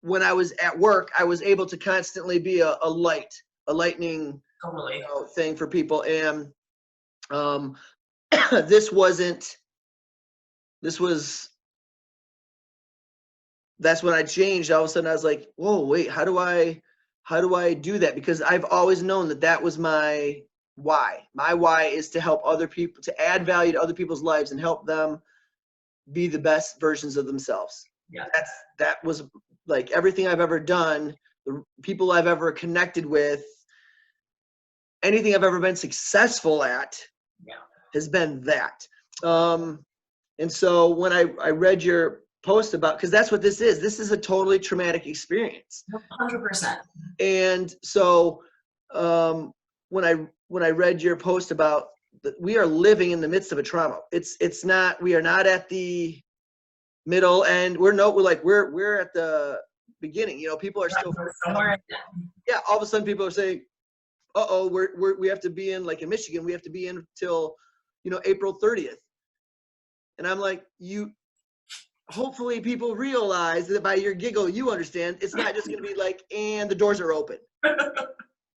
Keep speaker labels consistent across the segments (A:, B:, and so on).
A: when I was at work, I was able to constantly be a lightning,
B: Totally.
A: thing for people. And um, this wasn't. This was. That's when I changed. All of a sudden, I was like, "Whoa, wait! How do I do that?" Because I've always known that that was my why. My why is to help other people, to add value to other people's lives, and help them be the best versions of themselves.
B: Yeah.
A: That was like everything I've ever done, the people I've ever connected with, anything I've ever been successful at
B: Yeah.
A: has been that. And so when I read your post about, because that's what this is a totally traumatic experience.
B: 100%.
A: And so when I read your post about we are living in the midst of a trauma. It's not, we are not at the middle end. We're at the beginning. You know, people are still
B: somewhere.
A: Yeah, all of a sudden people are saying, uh-oh, we have to be in, like in Michigan, we have to be in till, April 30th. And I'm like, hopefully people realize that by your giggle, you understand it's not just going to be like, and the doors are open.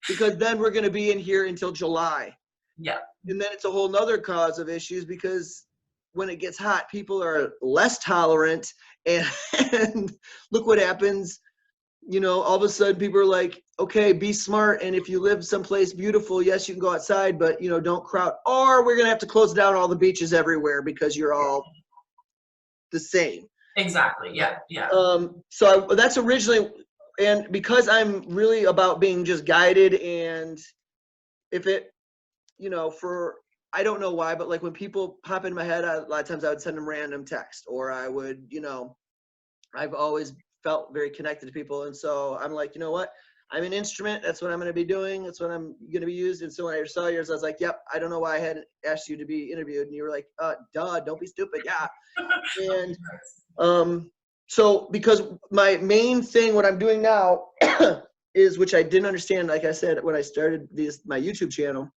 A: Because then we're going to be in here until July.
B: Yeah.
A: And then it's a whole nother cause of issues, because when it gets hot, people are less tolerant. And look what happens. All of a sudden people are like, okay, be smart. And if you live someplace beautiful, yes, you can go outside, but don't crowd, or we're going to have to close down all the beaches everywhere because you're all the same.
B: Exactly. Yeah. Yeah.
A: So that's originally, and because I'm really about being just guided, and if it, I don't know why, but like when people pop in my head, a lot of times I would send them random text, or I would, I've always felt very connected to people. And so I'm like, you know what? I'm an instrument. That's what I'm going to be doing. That's what I'm going to be used. And so when I saw yours, I was like, yep, I don't know why I hadn't asked you to be interviewed. And you were like, duh, don't be stupid. Yeah. And so because my main thing, what I'm doing now is, which I didn't understand, like I said, when I started my YouTube channel,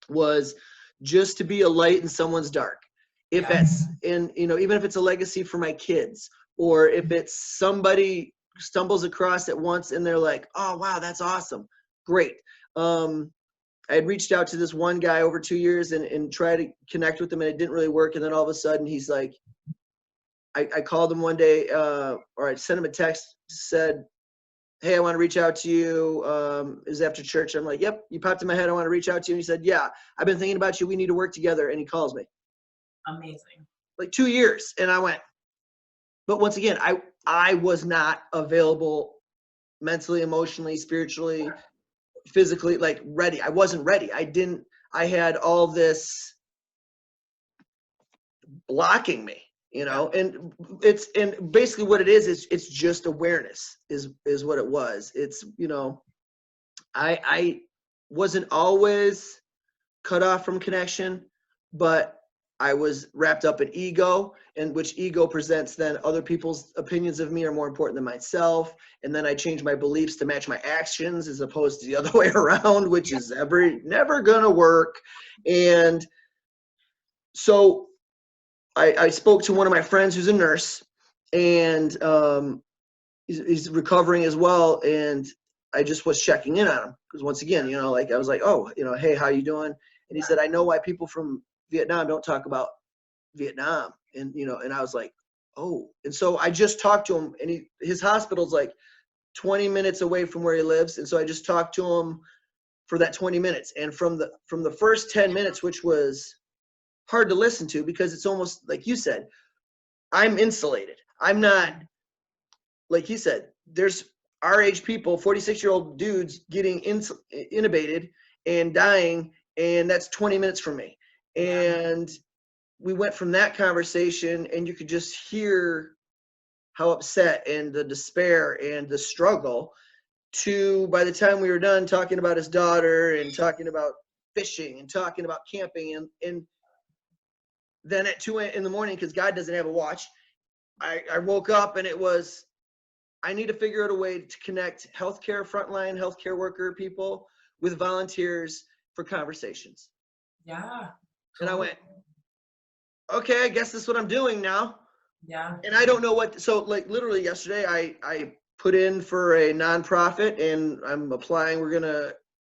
A: was just to be a light in someone's dark. If it's even if it's a legacy for my kids, or if it's somebody stumbles across it once and they're like, oh, wow, that's awesome. Great. I had reached out to this one guy over 2 years and tried to connect with him, and it didn't really work. And then all of a sudden he's like, I called him one day, or I sent him a text, said, hey, I want to reach out to you. It was after church. I'm like, yep, you popped in my head. I want to reach out to you. And he said, yeah, I've been thinking about you. We need to work together. And he calls me.
B: Amazing.
A: Like 2 years. And I went, but once again, I was not available mentally, emotionally, spiritually, physically, like ready. I wasn't ready. I had all this blocking me. And basically what it is it's just awareness is what it was. It's, I wasn't always cut off from connection, but I was wrapped up in ego, and which ego presents then other people's opinions of me are more important than myself. And then I changed my beliefs to match my actions as opposed to the other way around, which is never gonna work. And so I spoke to one of my friends who's a nurse, and he's recovering as well. And I just was checking in on him because once again, like I was like, oh, hey, how you doing? And he said, I know why people from Vietnam don't talk about Vietnam. And, and I was like, oh. And so I just talked to him, and his hospital's like 20 minutes away from where he lives. And so I just talked to him for that 20 minutes. And from the first 10 minutes, which was hard to listen to because it's almost like you said, I'm insulated. I'm not, like you said, there's our age people, 46-year-old dudes getting intubated and dying, and that's 20 minutes from me. And we went from that conversation, and you could just hear how upset and the despair and the struggle, to by the time we were done talking about his daughter and talking about fishing and talking about camping, and then at 2 in the morning, because God doesn't have a watch, I woke up and it was, I need to figure out a way to connect healthcare, frontline healthcare worker people with volunteers for conversations.
B: Yeah.
A: And I went, okay, I guess that's what I'm doing now.
B: Yeah.
A: And I don't know what, so like literally yesterday, I put in for a nonprofit, and I'm applying.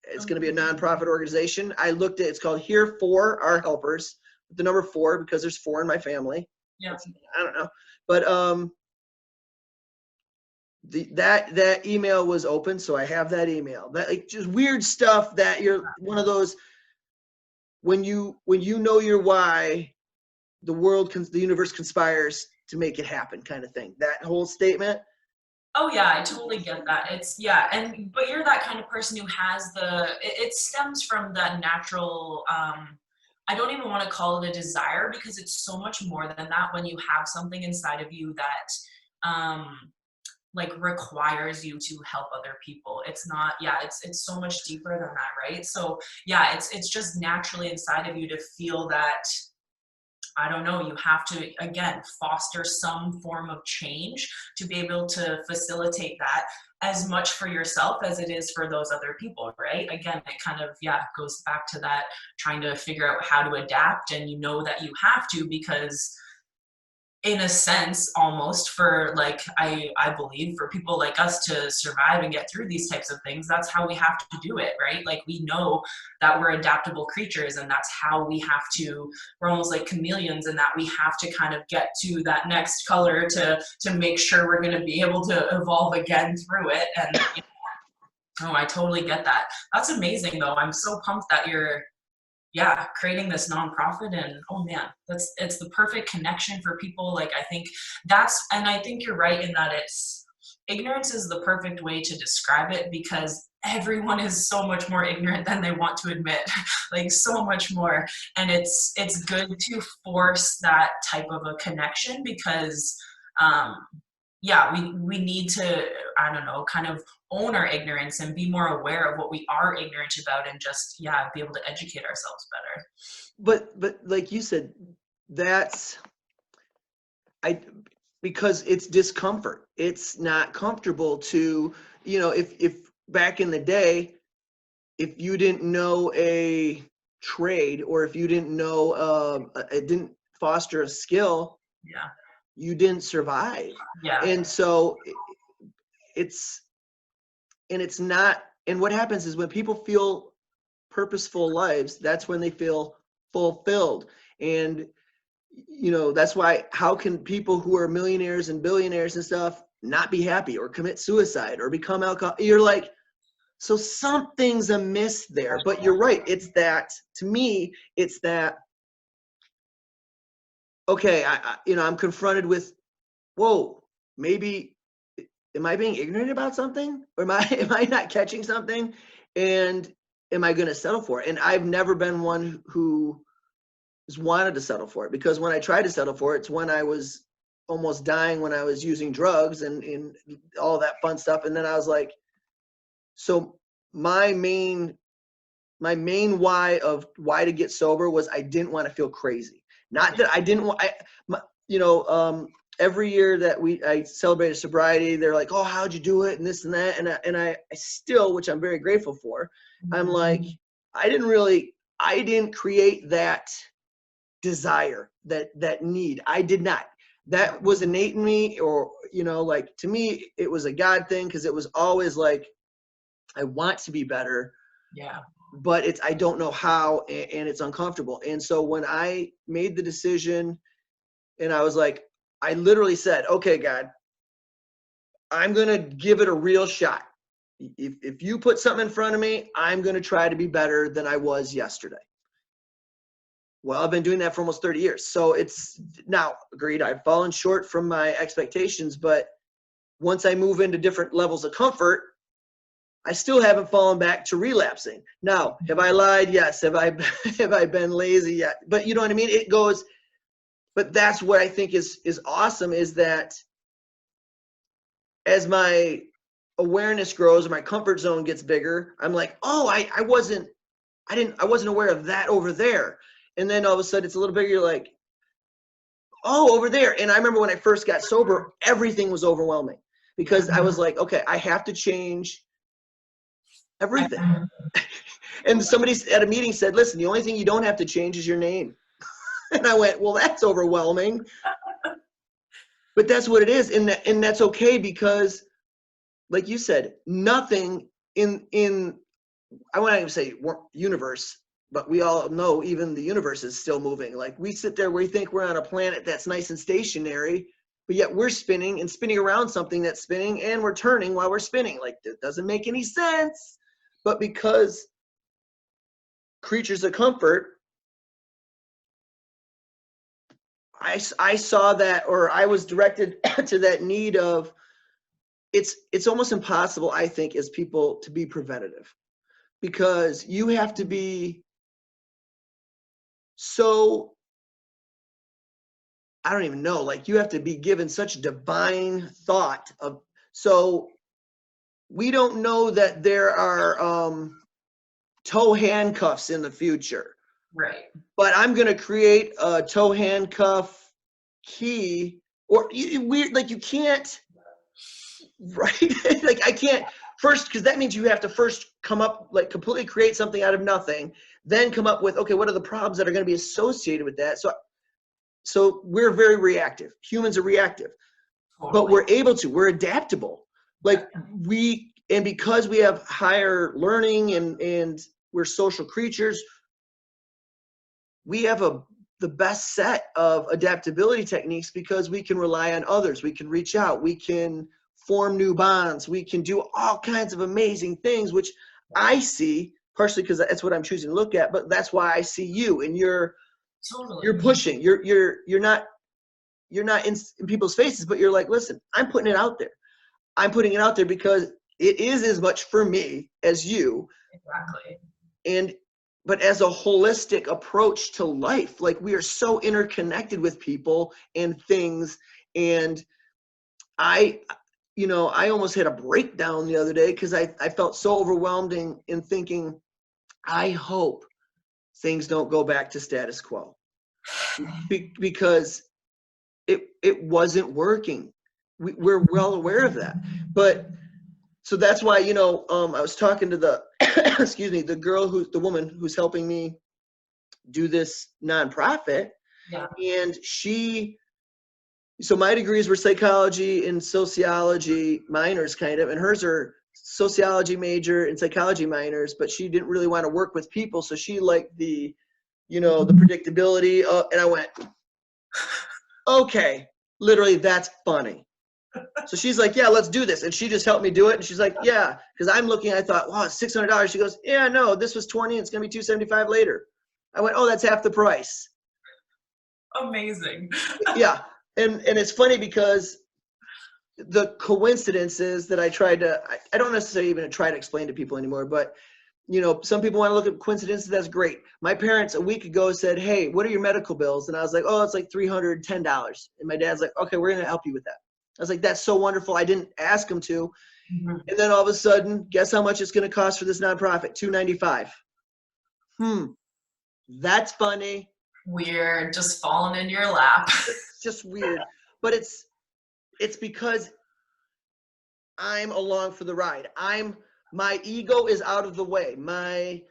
A: It's gonna be a nonprofit organization. I looked at, it's called Here For Our Helpers, the number 4, because there's 4 in my family.
B: Yeah.
A: I don't know, but that email was open, so I have that email. That, like, just weird stuff that you're one of those, when you know your why, the universe conspires to make it happen, kind of thing. That whole statement.
B: Oh yeah, I totally get that. It's yeah, but you're that kind of person who has it stems from that natural, I don't even want to call it a desire, because it's so much more than that when you have something inside of you that like requires you to help other people. It's not, yeah, it's so much deeper than that, right? So yeah, it's just naturally inside of you to feel that, I don't know, you have to, again, foster some form of change to be able to facilitate that, as much for yourself as it is for those other people, right? Again, it kind of, yeah, goes back to that, trying to figure out how to adapt, and you know that you have to, because in a sense, almost, for like, I believe for people like us to survive and get through these types of things, that's how we have to do it, right? Like, we know that we're adaptable creatures, and that's how we have to, we're almost like chameleons, and that we have to kind of get to that next color to make sure we're going to be able to evolve again through it. And oh, I totally get that. That's amazing though. I'm so pumped that you're, yeah, creating this nonprofit, and oh man, it's the perfect connection for people. Like, I think and I think you're right in that ignorance is the perfect way to describe it, because everyone is so much more ignorant than they want to admit, like so much more. And it's good to force that type of a connection, because yeah, we need to, I don't know, kind of own our ignorance and be more aware of what we are ignorant about, and just, yeah, be able to educate ourselves better.
A: But like you said, that's, because it's discomfort. It's not comfortable to, if back in the day, if you didn't know a trade, or if you didn't know, it didn't foster a skill,
B: Yeah.
A: you didn't survive.
B: Yeah.
A: And so it's not, and what happens is when people feel purposeful lives, that's when they feel fulfilled. And that's why, how can people who are millionaires and billionaires and stuff not be happy, or commit suicide, or become alcohol? You're like, so something's amiss there. But you're right, it's that, to me, it's that, okay, I'm confronted with, whoa, maybe, am I being ignorant about something, or am I not catching something, and am I going to settle for it? And I've never been one who has wanted to settle for it, because when I tried to settle for it, it's when I was almost dying, when I was using drugs and all that fun stuff. And then I was like, so my main why to get sober was, I didn't want to feel crazy. Not that I didn't want, every year that I celebrated sobriety, they're like, oh, how'd you do it? And this and that. And I still, which I'm very grateful for, I'm like, I didn't create that desire, that need. I did not. That was innate in me, or, like, to me, it was a God thing, because it was always like, I want to be better.
B: Yeah.
A: But I don't know how, and it's uncomfortable. And so when I made the decision, and I was like, I literally said, okay, God, I'm going to give it a real shot. If you put something in front of me, I'm going to try to be better than I was yesterday. Well, I've been doing that for almost 30 years. So it's now, agreed, I've fallen short from my expectations, but once I move into different levels of comfort, I still haven't fallen back to relapsing. Now, have I lied? Yes. Have I been lazy? Yeah. But you know what I mean? It goes, but that's what I think is awesome, is that as my awareness grows, my comfort zone gets bigger, I'm like, oh, I wasn't aware of that over there. And then all of a sudden it's a little bigger. You're like, oh, over there. And I remember when I first got sober, everything was overwhelming, because I was like, okay, I have to change everything. And somebody at a meeting said, listen, the only thing you don't have to change is your name. And I went, well, that's overwhelming. But that's what it is. And that's okay, because like you said, nothing in I won't even say universe, but we all know even the universe is still moving. Like we sit there, we think we're on a planet that's nice and stationary, but yet we're spinning and spinning around something that's spinning, and we're turning while we're spinning. Like it doesn't make any sense. But because creatures of comfort, I saw that, or I was directed to that need of, it's almost impossible, I think, as people to be preventative, because you have to be so, I don't even know, like you have to be given such divine thought of, so we don't know that there are toe handcuffs in the future,
B: Right.
A: but I'm going to create a toe handcuff key, or weird, like you can't, right? Like I can't first, because that means you have to first come up, like completely create something out of nothing, then come up with, okay, what are the problems that are going to be associated with that? So we're very reactive. Humans are reactive, but
B: Totally.
A: we're adaptable. Like and because we have higher learning and we're social creatures, we have the best set of adaptability techniques because we can rely on others. We can reach out. We can form new bonds. We can do all kinds of amazing things, which I see partially because that's what I'm choosing to look at. But that's why I see you, and you're
B: Totally.
A: pushing. You're not in people's faces, but you're like, listen, I'm putting it out there. I'm putting it out there because it is as much for me as you.
B: Exactly.
A: And but as a holistic approach to life, like we are so interconnected with people and things. And I I almost had a breakdown the other day because I felt so overwhelmed in thinking, I hope things don't go back to status quo, because it wasn't working. We're well aware of that. But so that's why, I was talking to the excuse me, the woman who's helping me do this nonprofit.
B: Yeah.
A: And so my degrees were psychology and sociology minors kind of, and hers are sociology major and psychology minors, but she didn't really want to work with people. So she liked the predictability. And I went, okay, literally that's funny. So she's like, yeah, let's do this. And she just helped me do it. And she's like, yeah, because I'm looking, I thought, wow, it's $600. She goes, yeah, no, this was 20. It's going to be 275 later. I went, oh, that's half the price.
B: Amazing.
A: Yeah. And it's funny because the coincidences that I don't necessarily even try to explain to people anymore, but some people want to look at coincidences. That's great. My parents a week ago said, hey, what are your medical bills? And I was like, oh, it's like $310. And my dad's like, okay, we're going to help you with that. I was like, that's so wonderful. I didn't ask him to.
B: Mm-hmm.
A: And then all of a sudden, guess how much it's going to cost for this nonprofit? $295. That's funny.
B: We're just falling in your lap.
A: It's just weird. But it's because I'm along for the ride. My ego is out of the way. My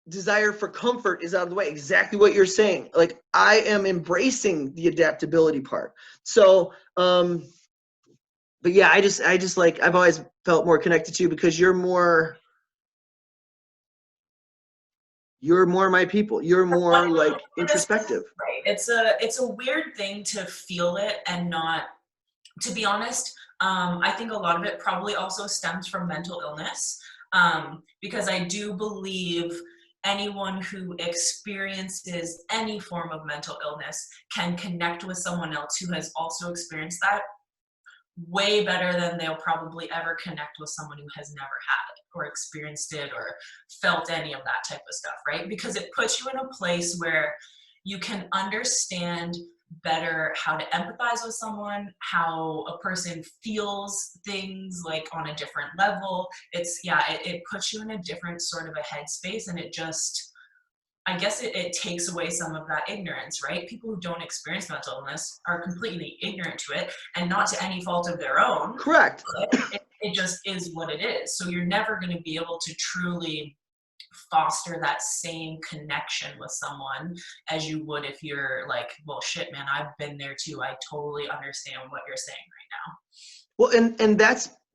A: desire for comfort is out of the way. Exactly what you're saying. Like I am embracing the adaptability part. So, but yeah, I just like, I've always felt more connected to you because you're more my people. You're more like introspective.
B: Right. It's a weird thing to feel it and not, to be honest. I think a lot of it probably also stems from mental illness, because I do believe anyone who experiences any form of mental illness can connect with someone else who has also experienced that way better than they'll probably ever connect with someone who has never had it or experienced it or felt any of that type of stuff, right? Because it puts you in a place where you can understand better how to empathize with someone, how a person feels things like on a different level. It puts you in a different sort of a headspace, and it just, I guess it takes away some of that ignorance, right? People who don't experience mental illness are completely ignorant to it, and not to any fault of their own.
A: Correct.
B: It just is what it is. So you're never going to be able to truly foster that same connection with someone as you would if you're like, well, shit, man, I've been there too. I totally understand what you're saying right now.
A: Well, and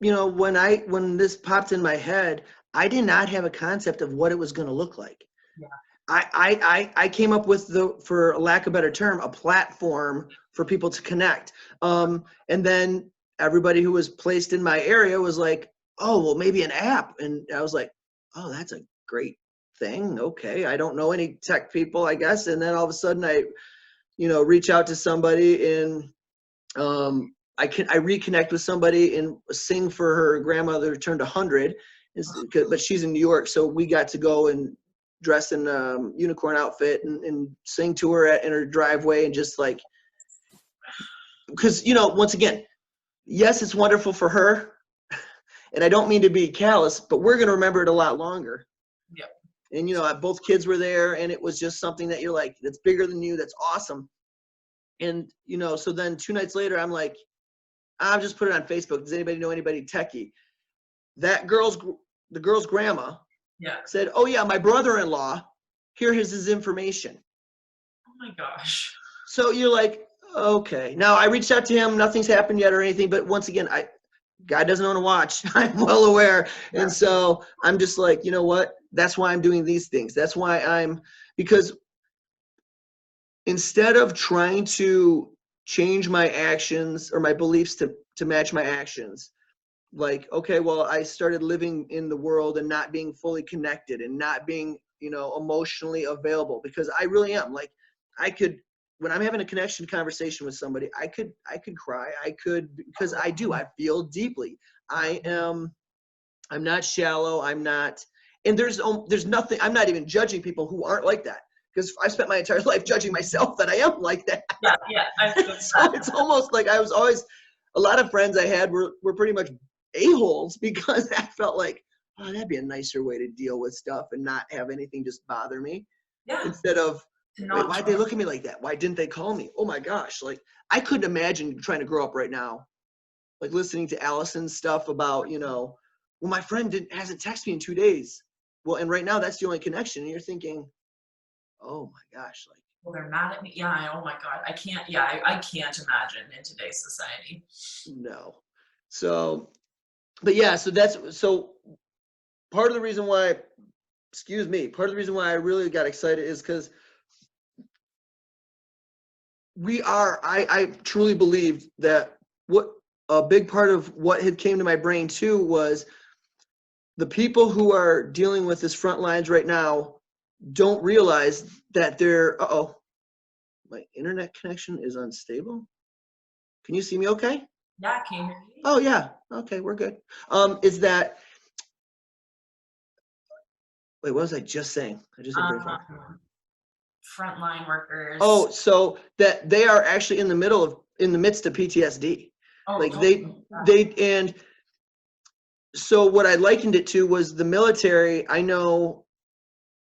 A: when this popped in my head, I did not have a concept of what it was going to look like.
B: Yeah.
A: I came up with for lack of a better term, a platform for people to connect. And then everybody who was placed in my area was like, oh, well, maybe an app. And I was like, oh, that's a great thing. Okay. I don't know any tech people, I guess. And then all of a sudden I, reach out to somebody and I reconnect with somebody and sing for her grandmother turned 100, but she's in New York, so we got to go and dress in a unicorn outfit and sing to her in her driveway, and just like, because once again, yes, it's wonderful for her, and I don't mean to be callous, but we're gonna remember it a lot longer.
B: Yep.
A: And both kids were there, and it was just something that you're like, that's bigger than you, that's awesome. And so then 2 nights later, I'm like, I'll just put it on Facebook. Does anybody know anybody techie? The girl's grandma said, oh yeah, my brother-in-law, here's his information.
B: Oh my gosh.
A: So you're like, okay. Now I reached out to him, nothing's happened yet or anything, but once again, God doesn't own a watch. I'm well aware. Yeah. And so I'm just like, you know what? That's why I'm doing these things. That's why because instead of trying to change my actions or my beliefs to match my actions, like, okay, well, I started living in the world and not being fully connected and not being, emotionally available, because I really am. Like, when I'm having a conversation with somebody, I could cry. Because I feel deeply. I'm not shallow. I'm not, and there's nothing, I'm not even judging people who aren't like that, because I spent my entire life judging myself that I am like that.
B: Yeah.
A: So it's almost like I was always, a lot of friends I had were pretty much a-holes, because I felt like, oh, that'd be a nicer way to deal with stuff and not have anything just bother me. Yeah. Instead of, wait, why'd they look at me like that? Why didn't they call me? Oh my gosh. Like, I couldn't imagine trying to grow up right now, like listening to Allison's stuff about, well, my friend hasn't texted me in 2 days. Well, and right now that's the only connection. And you're thinking, oh my gosh, like,
B: well, they're mad at me. Yeah. Oh my God. I can't imagine in today's society.
A: No. So, but yeah, so part of the reason why, I really got excited is because I truly believe that what a big part of what had came to my brain too was the people who are dealing with this front lines right now don't realize that my internet connection is unstable. Can you see me okay?
B: Yeah, can you hear me?
A: Oh yeah. Okay, we're good. Is that, wait, what was I just saying? I just
B: frontline workers.
A: Oh, so that they are actually in the midst of PTSD. Oh, like and so what I likened it to was the military. I know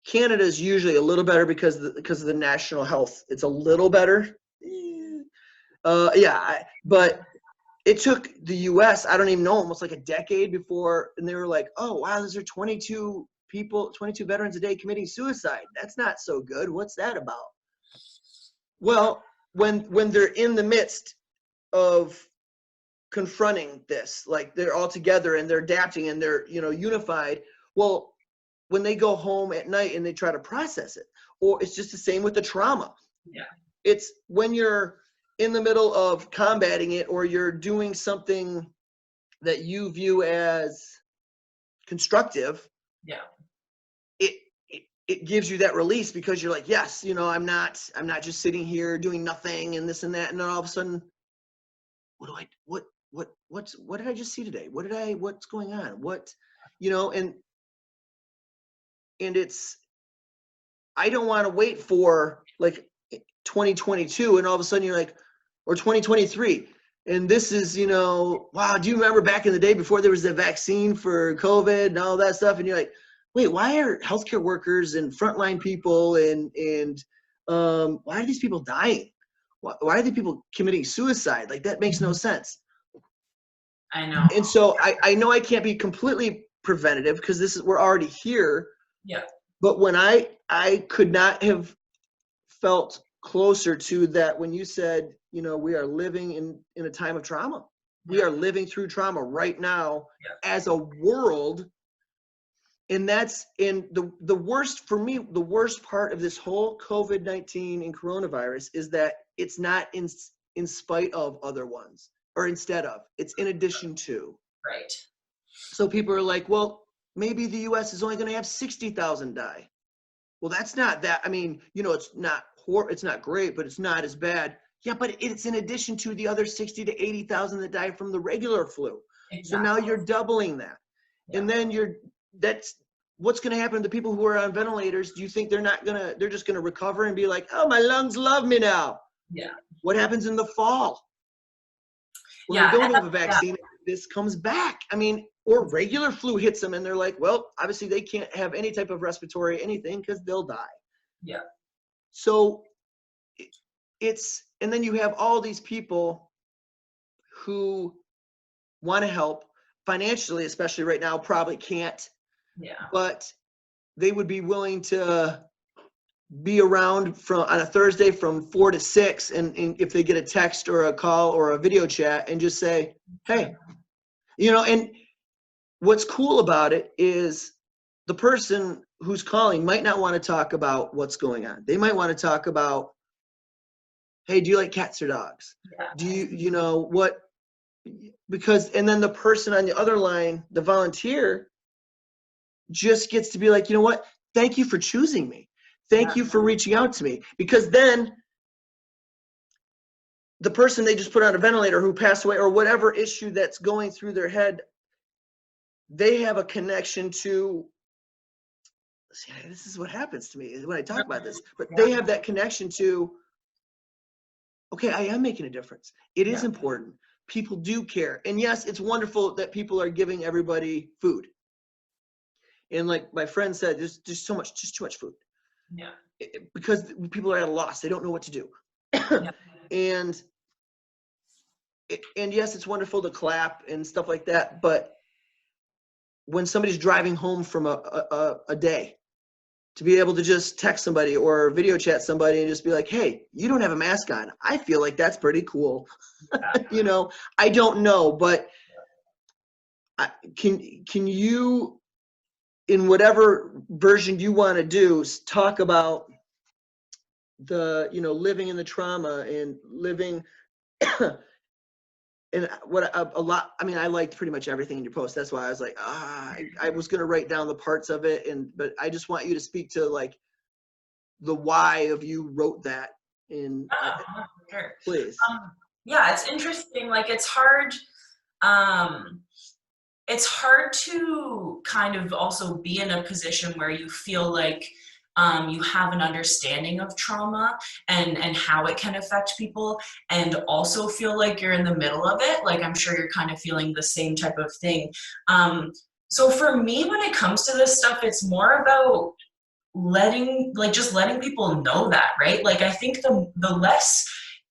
A: Canada is usually a little better because of the national health. It's a little better. But it took the US, I don't even know, almost like a decade before, and they were like, oh wow, those are 22 veterans a day committing suicide. That's not so good. What's that about? Well, when they're in the midst of confronting this, like they're all together and they're adapting and they're, unified. Well, when they go home at night and they try to process it, or it's just the same with the trauma.
B: Yeah.
A: It's when you're in the middle of combating it, or you're doing something that you view as constructive.
B: Yeah.
A: It gives you that release, because you're like, yes, I'm not just sitting here doing nothing and this and that. And then all of a sudden, what did I just see today? What's going on? And it's, I don't want to wait for like 2022 and all of a sudden you're like, or 2023. And this is, wow, do you remember back in the day before there was the vaccine for COVID and all that stuff? And you're like, wait, why are healthcare workers and frontline people and why are these people dying? Why are these people committing suicide? Like, that makes no sense.
B: I know.
A: And so I know I can't be completely preventative, because we're already here.
B: Yeah.
A: But when I could not have felt closer to that when you said, we are living in a time of trauma. We are living through trauma right now as a world. And that's in the worst for me, the worst part of this whole COVID-19 and coronavirus is that it's not in spite of other ones or instead of, it's in addition to.
B: Right.
A: So people are like, well, maybe the US is only going to have 60,000 die. Well, that's not that. I mean, you know, it's not great, but it's not as bad. Yeah, but it's in addition to the other 60 to 80,000 that die from the regular flu. Exactly. So now you're doubling that. Yeah. And then that's what's going to happen to the people who are on ventilators. Do you think they're just going to recover and be like, oh, my lungs love me now?
B: Yeah.
A: What happens in the fall? When we don't have a vaccine, this comes back. I mean, or regular flu hits them and they're like, well, obviously they can't have any type of respiratory anything because they'll die.
B: Yeah.
A: So and then you have all these people who want to help financially, especially right now, probably can't.
B: Yeah.
A: But they would be willing to be around on a Thursday from 4 to 6, and if they get a text or a call or a video chat, and just say, hey, you know. And what's cool about it is the person who's calling might not want to talk about what's going on. They might want to talk about, hey, do you like cats or dogs? Yeah. Do you know what? Because, and then the person on the other line, the volunteer, just gets to be like, you know what? Thank you for choosing me. Thank you for reaching out to me. Because then the person they just put on a ventilator who passed away or whatever issue that's going through their head, they have a connection to, see, this is what happens to me when I talk about this, but they have that connection to, okay, I am making a difference. It is important. People do care. And yes, it's wonderful that people are giving everybody food. And like my friend said, there's just too much food.
B: Yeah.
A: Because people are at a loss. They don't know what to do. Yeah. And yes, it's wonderful to clap and stuff like that. But when somebody's driving home from a day, to be able to just text somebody or video chat somebody and just be like, hey, you don't have a mask on. I feel like that's pretty cool. You know, I don't know, but can you, in whatever version you want to do, talk about the, you know, living in the trauma and living and what a lot, I mean, I liked pretty much everything in your post. That's why I was like, I was going to write down the parts of it. But I just want you to speak to like the why of you wrote that in,
B: sure.
A: Please.
B: Yeah, it's interesting. Like it's hard to kind of also be in a position where you feel like you have an understanding of trauma and how it can affect people, and also feel like you're in the middle of it. Like I'm sure you're kind of feeling the same type of thing. So for me, when it comes to this stuff, it's more about just letting people know that, right? Like I think the less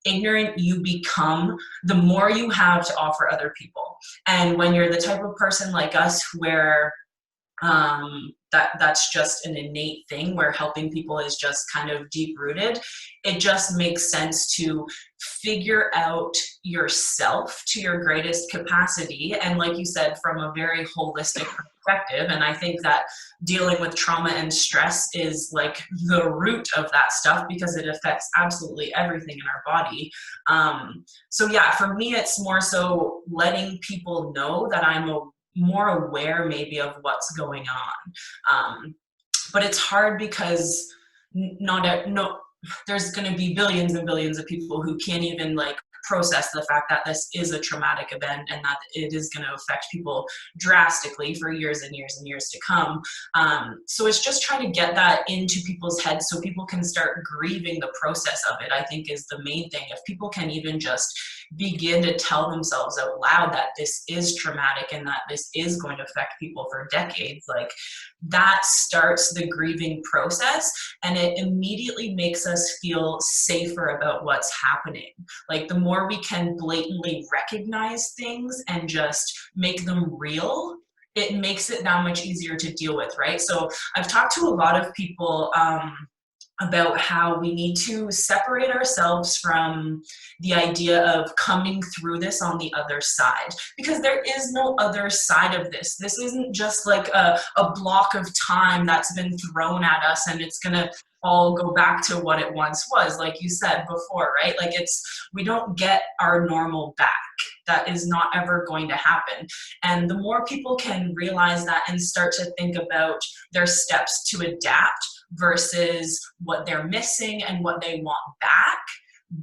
B: ignorant you become, the more you have to offer other people. And when you're the type of person like us where that's just an innate thing, where helping people is just kind of deep rooted, it just makes sense to figure out yourself to your greatest capacity. And like you said, from a very holistic perspective. And I think that dealing with trauma and stress is like the root of that stuff, because it affects absolutely everything in our body. So yeah, for me, it's more so letting people know that I'm more aware maybe of what's going on. But it's hard because there's going to be billions and billions of people who can't even like process the fact that this is a traumatic event and that it is going to affect people drastically for years and years and years to come. So it's just trying to get that into people's heads so people can start grieving the process of it, I think, is the main thing. If people can even just begin to tell themselves out loud that this is traumatic and that this is going to affect people for decades, like that starts the grieving process, and it immediately makes us feel safer about what's happening. Like the more we can blatantly recognize things and just make them real, it makes it that much easier to deal with, right? So I've talked to a lot of people about how we need to separate ourselves from the idea of coming through this on the other side, because there is no other side of this. This isn't just like a block of time that's been thrown at us and it's gonna all go back to what it once was, like you said before, right? Like we don't get our normal back. That is not ever going to happen. And the more people can realize that and start to think about their steps to adapt versus what they're missing and what they want back,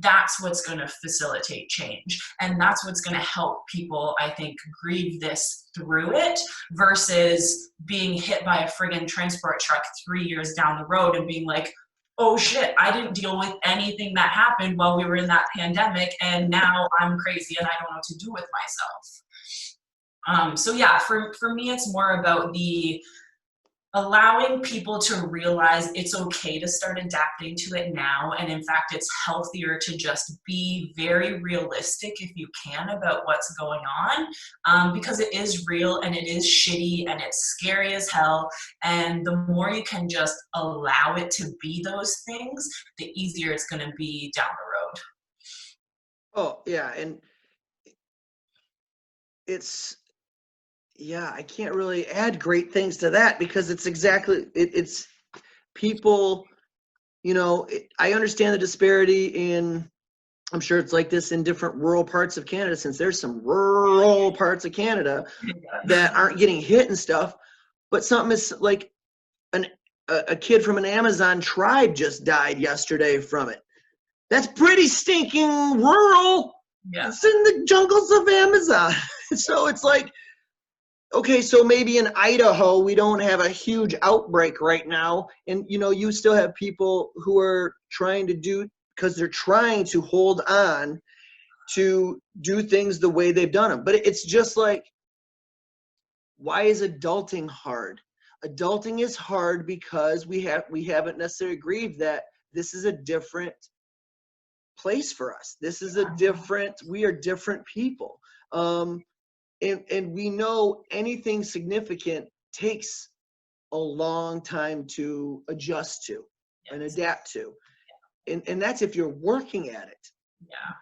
B: that's what's going to facilitate change. And that's what's going to help people, I think, grieve this through it versus being hit by a friggin' transport truck 3 years down the road and being like, oh shit, I didn't deal with anything that happened while we were in that pandemic, and now I'm crazy and I don't know what to do with myself. So yeah, for me, it's more about the allowing people to realize it's okay to start adapting to it now. And in fact, it's healthier to just be very realistic if you can about what's going on, because it is real and it is shitty and it's scary as hell. And the more you can just allow it to be those things, the easier it's going to be down the road.
A: Oh, yeah. And I can't really add great things to that because it's exactly, it's people, I understand the disparity in, I'm sure it's like this in different rural parts of Canada, since there's some rural parts of Canada that aren't getting hit and stuff, but something is like a kid from an Amazon tribe just died yesterday from it. That's pretty stinking rural.
B: Yeah.
A: It's in the jungles of Amazon. So it's like, okay, so maybe in Idaho, we don't have a huge outbreak right now. And, you still have people who are trying to do, because they're trying to hold on to do things the way they've done them. But it's just like, why is adulting hard? Adulting is hard because we haven't necessarily grieved that this is a different place for us. This is we are different people. And we know anything significant takes a long time to adjust to and adapt to. And that's if you're working at it.
B: Yeah.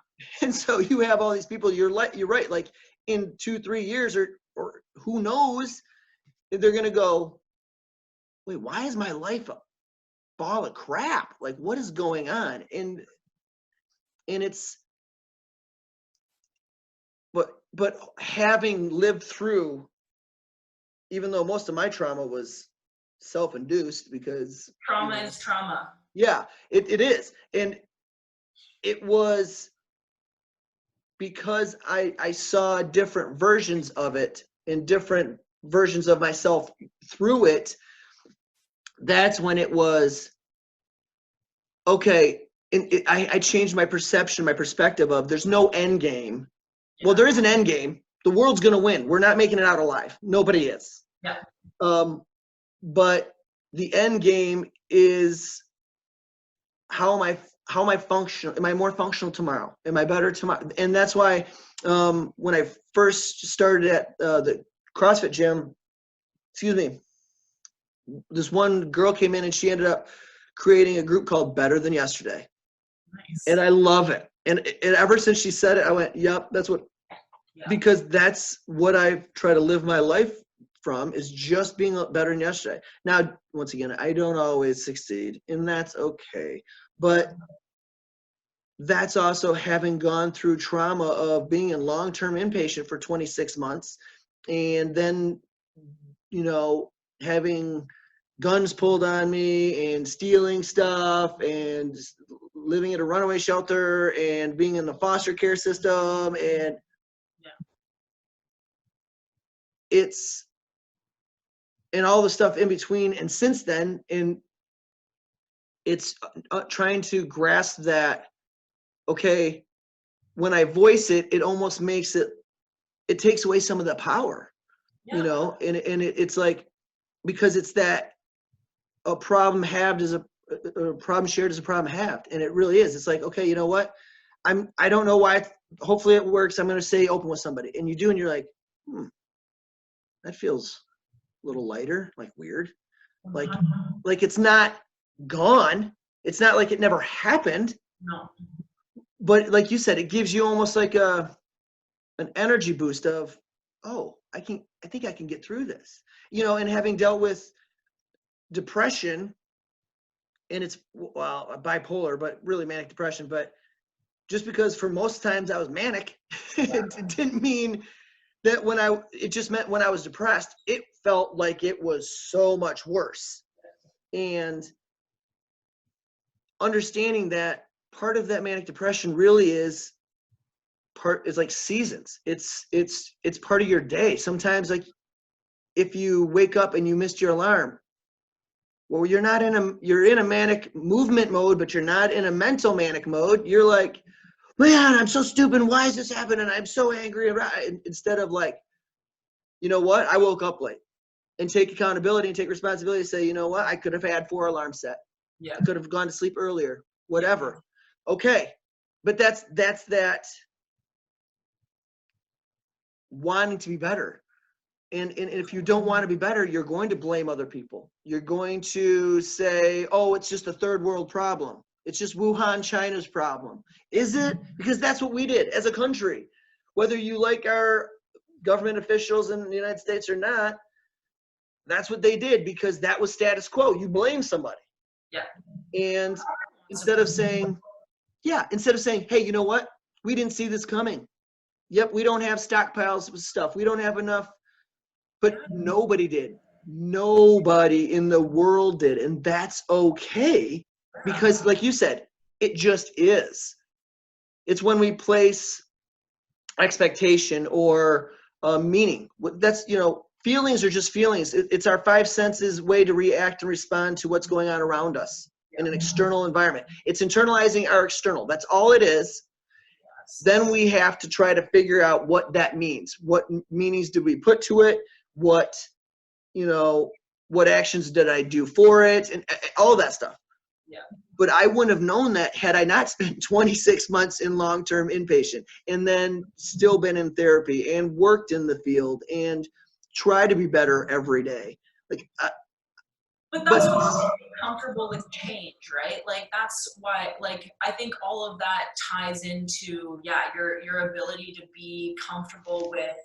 A: And so you have all these people, you're right, like in 2-3 years or who knows, they're going to go, wait, why is my life a ball of crap? Like, what is going on? And it's, but having lived through, even though most of my trauma was self-induced, because
B: trauma is trauma.
A: Yeah, it is. And it was because I saw different versions of it and different versions of myself through it. That's when it was, okay, and I changed my perception, my perspective of there's no end game. Well, there is an end game. The world's going to win. We're not making it out alive. Nobody is.
B: Yeah.
A: But the end game is, how am I functional? Am I more functional tomorrow? Am I better tomorrow? And that's why when I first started at the CrossFit gym, this one girl came in and she ended up creating a group called Better Than Yesterday.
B: Nice.
A: And I love it. And ever since she said it, I went, yep, that's what, because that's what I try to live my life from, is just being better than yesterday. Now, once again, I don't always succeed, and that's okay. But that's also having gone through trauma of being in long-term inpatient for 26 months, and then, having guns pulled on me and stealing stuff and living at a runaway shelter and being in the foster care system, and it's, and all the stuff in between. And since then, and it's trying to grasp that, okay, when I voice it, it almost makes it takes away some of the power, and it's like, because it's that a problem halved is a problem shared is a problem halved. And it really is. It's like, okay, you know what? I don't know why, hopefully it works. I'm going to stay open with somebody. And you do, and you're like, that feels a little lighter, like weird. Like it's not gone. It's not like it never happened,
B: No.
A: but like you said, it gives you almost like an energy boost of, oh, I think I can get through this. And having dealt with depression, and it's, well, bipolar, but really manic depression, but just because for most times I was manic, it didn't mean that it just meant when I was depressed, it felt like it was so much worse. And understanding that part of that manic depression really is like seasons. It's part of your day. Sometimes, like, if you wake up and you missed your alarm, well, you're in a manic movement mode, but you're not in a mental manic mode. You're like, man, I'm so stupid. Why is this happening? I'm so angry. Instead of like, you know what? I woke up late, and take accountability and take responsibility to say, you know what? I could have had 4 alarms set.
B: Yeah.
A: I could have gone to sleep earlier, whatever. Okay. But that's that wanting to be better. And if you don't want to be better, you're going to blame other people. You're going to say, oh, it's just a third world problem. It's just Wuhan, China's problem. Is it? Because that's what we did as a country. Whether you like our government officials in the United States or not, that's what they did, because that was status quo. You blame somebody.
B: Yeah.
A: And instead of saying, hey, you know what? We didn't see this coming. Yep, we don't have stockpiles of stuff. We don't have enough. But nobody did. Nobody in the world did. And that's okay, because like you said, it just is. It's when we place expectation or meaning. That's, feelings are just feelings. It's our 5 senses way to react and respond to what's going on around us in an external environment. It's internalizing our external. That's all it is. Then we have to try to figure out what that means. What meanings did we put to it? What actions did I do for it? And all that stuff.
B: Yeah.
A: But I wouldn't have known that had I not spent 26 months in long-term inpatient, and then still been in therapy and worked in the field and try to be better every day.
B: But that's what makes you comfortable with change, right? Like, that's why, like, I think all of that ties into, your ability to be comfortable with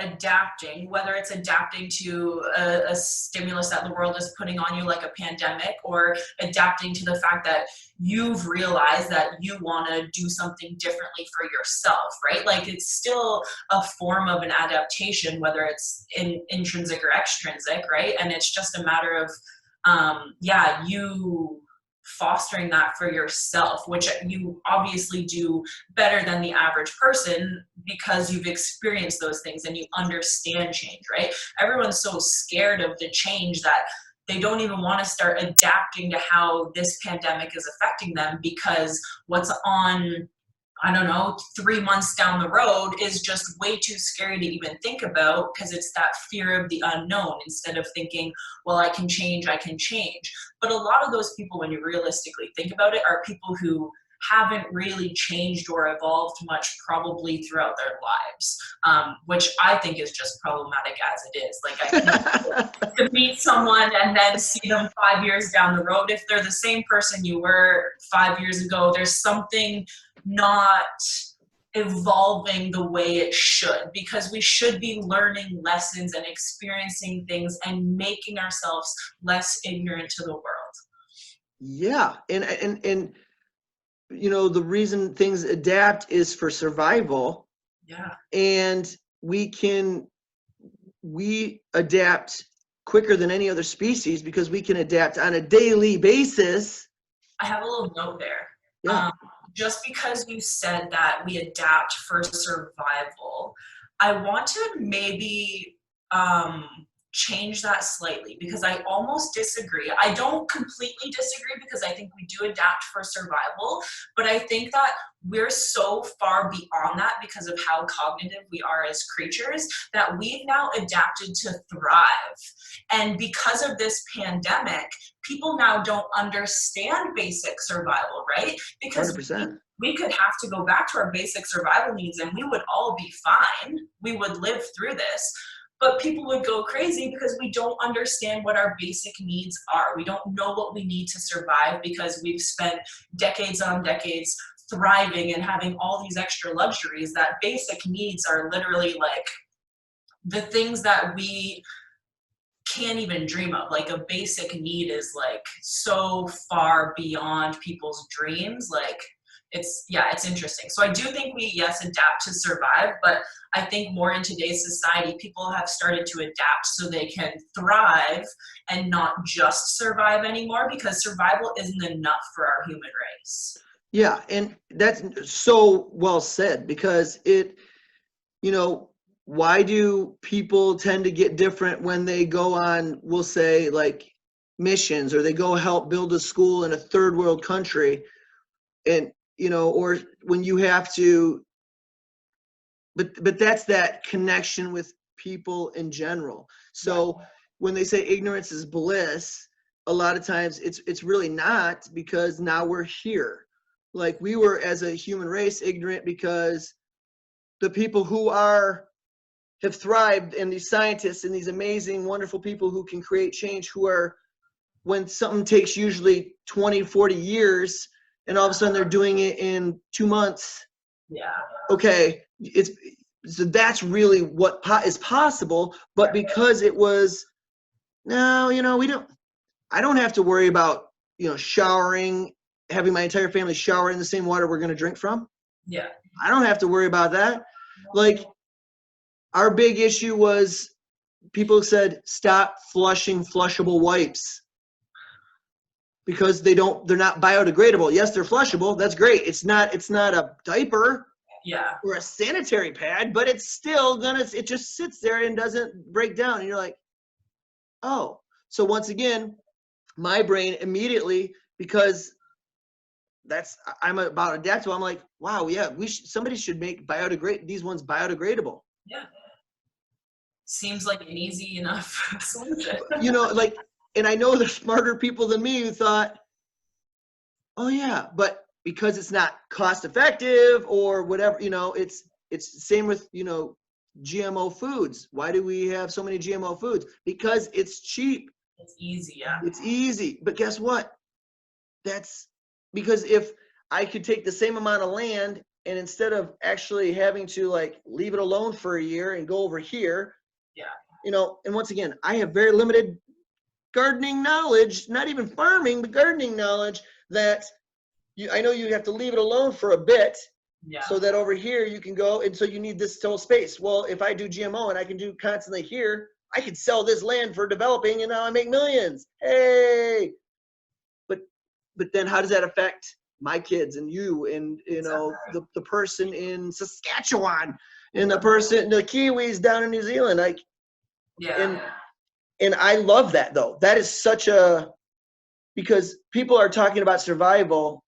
B: adapting, whether it's adapting to a stimulus that the world is putting on you, like a pandemic, or adapting to the fact that you've realized that you want to do something differently for yourself, right? Like, it's still a form of an adaptation, whether it's intrinsic or extrinsic, right? And it's just a matter of you fostering that for yourself, which you obviously do better than the average person because you've experienced those things and you understand change, right? Everyone's so scared of the change that they don't even want to start adapting to how this pandemic is affecting them, because what's on, 3 months down the road is just way too scary to even think about, because it's that fear of the unknown, instead of thinking, well, I can change. But a lot of those people, when you realistically think about it, are people who haven't really changed or evolved much probably throughout their lives, which I think is just problematic as it is. Like, I think to meet someone and then see them 5 years down the road, if they're the same person you were 5 years ago, there's something not evolving the way it should, because we should be learning lessons and experiencing things and making ourselves less ignorant to the world.
A: Yeah. And the reason things adapt is for survival.
B: Yeah.
A: And we adapt quicker than any other species because we can adapt on a daily basis.
B: I have a little note there.
A: Yeah.
B: Just because you said that we adapt for survival, I want to maybe change that slightly, because I almost disagree. I don't completely disagree, because I think we do adapt for survival, but I think that we're so far beyond that because of how cognitive we are as creatures, that we've now adapted to thrive. And because of this pandemic, people now don't understand basic survival, right? Because
A: 100%.
B: we could have to go back to our basic survival needs and we would all be fine. We would live through this. but people would go crazy because we don't understand what our basic needs are. We don't know what we need to survive because we've spent decades on decades thriving and having all these extra luxuries. That basic needs are literally like the things that we can't even dream of. Like a basic need is like so far beyond people's dreams. Like it's interesting. So I do think we, yes, adapt to survive, but I think more in today's society, people have started to adapt so they can thrive and not just survive anymore, because survival isn't enough for our human race.
A: Yeah, and that's so well said, because it, you know, why do people tend to get different when they go on, we'll say, like missions, or they go help build a school in a third world country, and you know, or when you have to, but that's that connection with people in general. So when they say ignorance is bliss, a lot of times it's really not, because now we're here. Like we were, as a human race, ignorant because the people who have thrived, and these scientists and these amazing, wonderful people who can create change, who are, when something takes usually 20, 40 years, and all of a sudden they're doing it in 2 months.
B: Yeah.
A: Okay, so that's really what is possible. But because it was, no, you know, I don't have to worry about, you know, showering, having my entire family shower in the same water we're going to drink from.
B: Yeah.
A: I don't have to worry about that. Like, our big issue was, people said, stop flushing flushable wipes, because they're not biodegradable. Yes, they're flushable. That's great. It's not a diaper or a sanitary pad, but it's still it just sits there and doesn't break down. And you're like, oh. So once again, my brain immediately, because I'm about adaptable, I'm like, wow, yeah, somebody should make these ones biodegradable.
B: Yeah. Seems like an easy enough solution.
A: You know, like, and I know there's smarter people than me who thought, oh yeah, but because it's not cost effective or whatever, you know, it's the same with, you know, GMO foods. Why do we have so many GMO foods? Because it's cheap.
B: It's easy, yeah.
A: It's easy. But guess what? That's because if I could take the same amount of land, and instead of actually having to like leave it alone for a year and go over here, you know, and once again, I have very limited gardening knowledge, not even farming, but gardening knowledge, that I know you have to leave it alone for a bit, so that over here you can go, and so you need this total space. Well, if I do GMO and I can do constantly here, I could sell this land for developing, and now I make millions. Hey, but then how does that affect my kids and you, and you know, the person in Saskatchewan, and the Kiwis down in New Zealand, like, and I love that, though. That is such because people are talking about survival,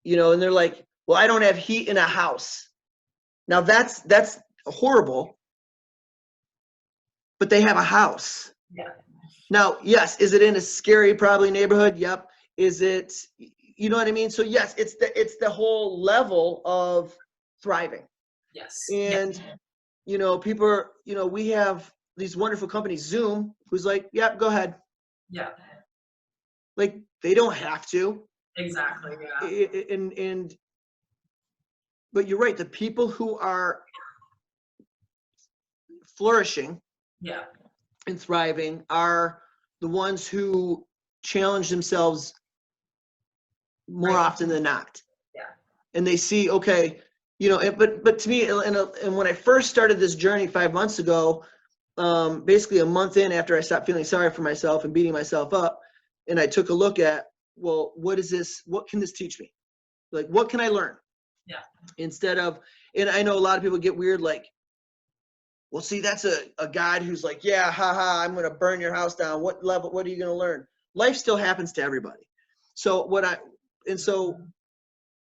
A: you know, and they're like, well, I don't have heat in a house. Now that's horrible, but they have a house.
B: Yeah.
A: Now, yes, is it in a scary, probably neighborhood? Yep. Is it, you know what I mean? So yes, it's the whole level of thriving.
B: Yes.
A: And, you know, people are, you know, we have these wonderful companies, Zoom, who's like, yeah, go ahead.
B: Yeah.
A: Like, they don't have to.
B: Exactly. Yeah.
A: But you're right. The people who are flourishing, and thriving, are the ones who challenge themselves more often than not.
B: Yeah.
A: And they see, okay, you know, but to me, and when I first started this journey 5 months ago, basically a month in after I stopped feeling sorry for myself and beating myself up, and I took a look at, well, what can this teach me? Like, what can I learn?
B: Yeah.
A: Instead of, and I know a lot of people get weird, like, well, see, that's a God who's like, yeah, haha, I'm going to burn your house down. What level, what are you going to learn? Life still happens to everybody. So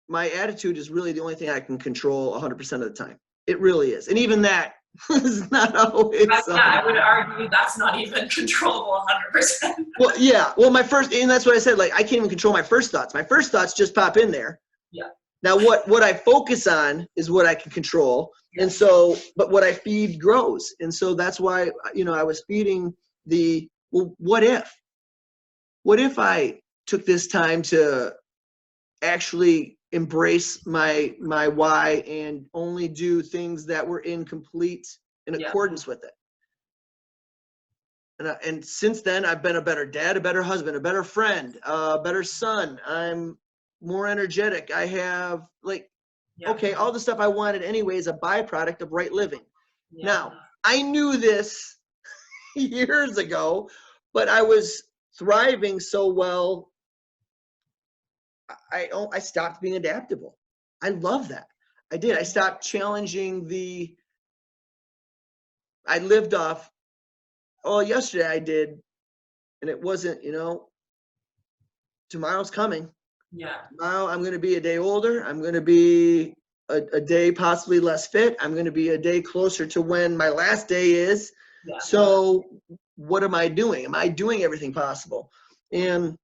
A: my attitude is really the only thing I can control 100% of the time. It really is. And even that is not always.
B: I would argue that's not even controllable 100%.
A: Well, yeah. Well, and that's what I said, like, I can't even control my first thoughts. My first thoughts just pop in there.
B: Yeah.
A: Now, what I focus on is what I can control. And so, but what I feed grows. And so that's why, I was feeding well, what if I took this time to actually embrace my why and only do things that were in accordance with it. And since then, I've been a better dad, a better husband, a better friend, a better son. I'm more energetic. I have okay, all the stuff I wanted anyway is a byproduct of right living. Now, I knew this years ago, but I was thriving so well, I stopped being adaptable. I love that. I did. I stopped challenging I lived off, oh, yesterday I did, and it wasn't, tomorrow's coming.
B: Yeah.
A: Tomorrow I'm going to be a day older. I'm going to be a day possibly less fit. I'm going to be a day closer to when my last day is. Yeah. So what am I doing? Am I doing everything possible? And,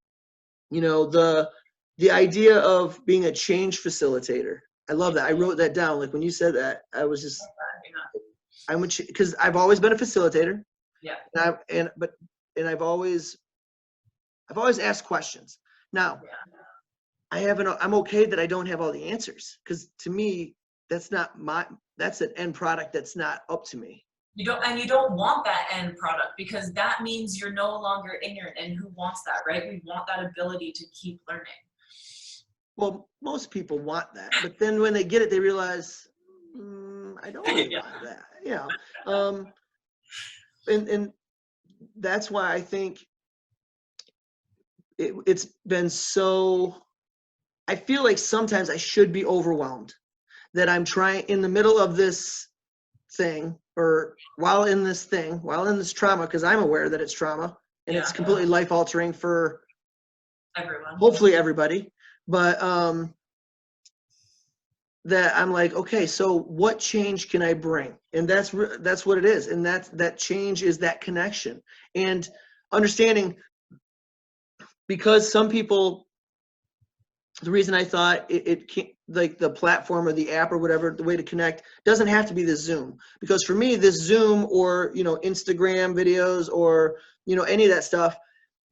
A: the idea of being a change facilitator, I love that. I wrote that down. Like when you said that, I was just, because I've always been a facilitator. Yeah. And I've always asked questions. Now, I'm okay that I don't have all the answers, because to me, that's an end product that's not up to me.
B: You don't want that end product, because that means you're no longer ignorant, and who wants that, right? We want that ability to keep learning.
A: Well, most people want that, but then when they get it, they realize, I don't really want that, and that's why I think it's been so, I feel like sometimes I should be overwhelmed, that I'm trying in the middle of this thing, or while in this trauma, because I'm aware that it's trauma and it's completely life altering for
B: everyone,
A: hopefully everybody. But that I'm like, okay, so what change can I bring? And that's what it is. And that change is that connection and understanding, because some people, the reason I thought it can't, like the platform or the app or whatever, the way to connect doesn't have to be this Zoom. Because for me, this Zoom or, Instagram videos or, any of that stuff,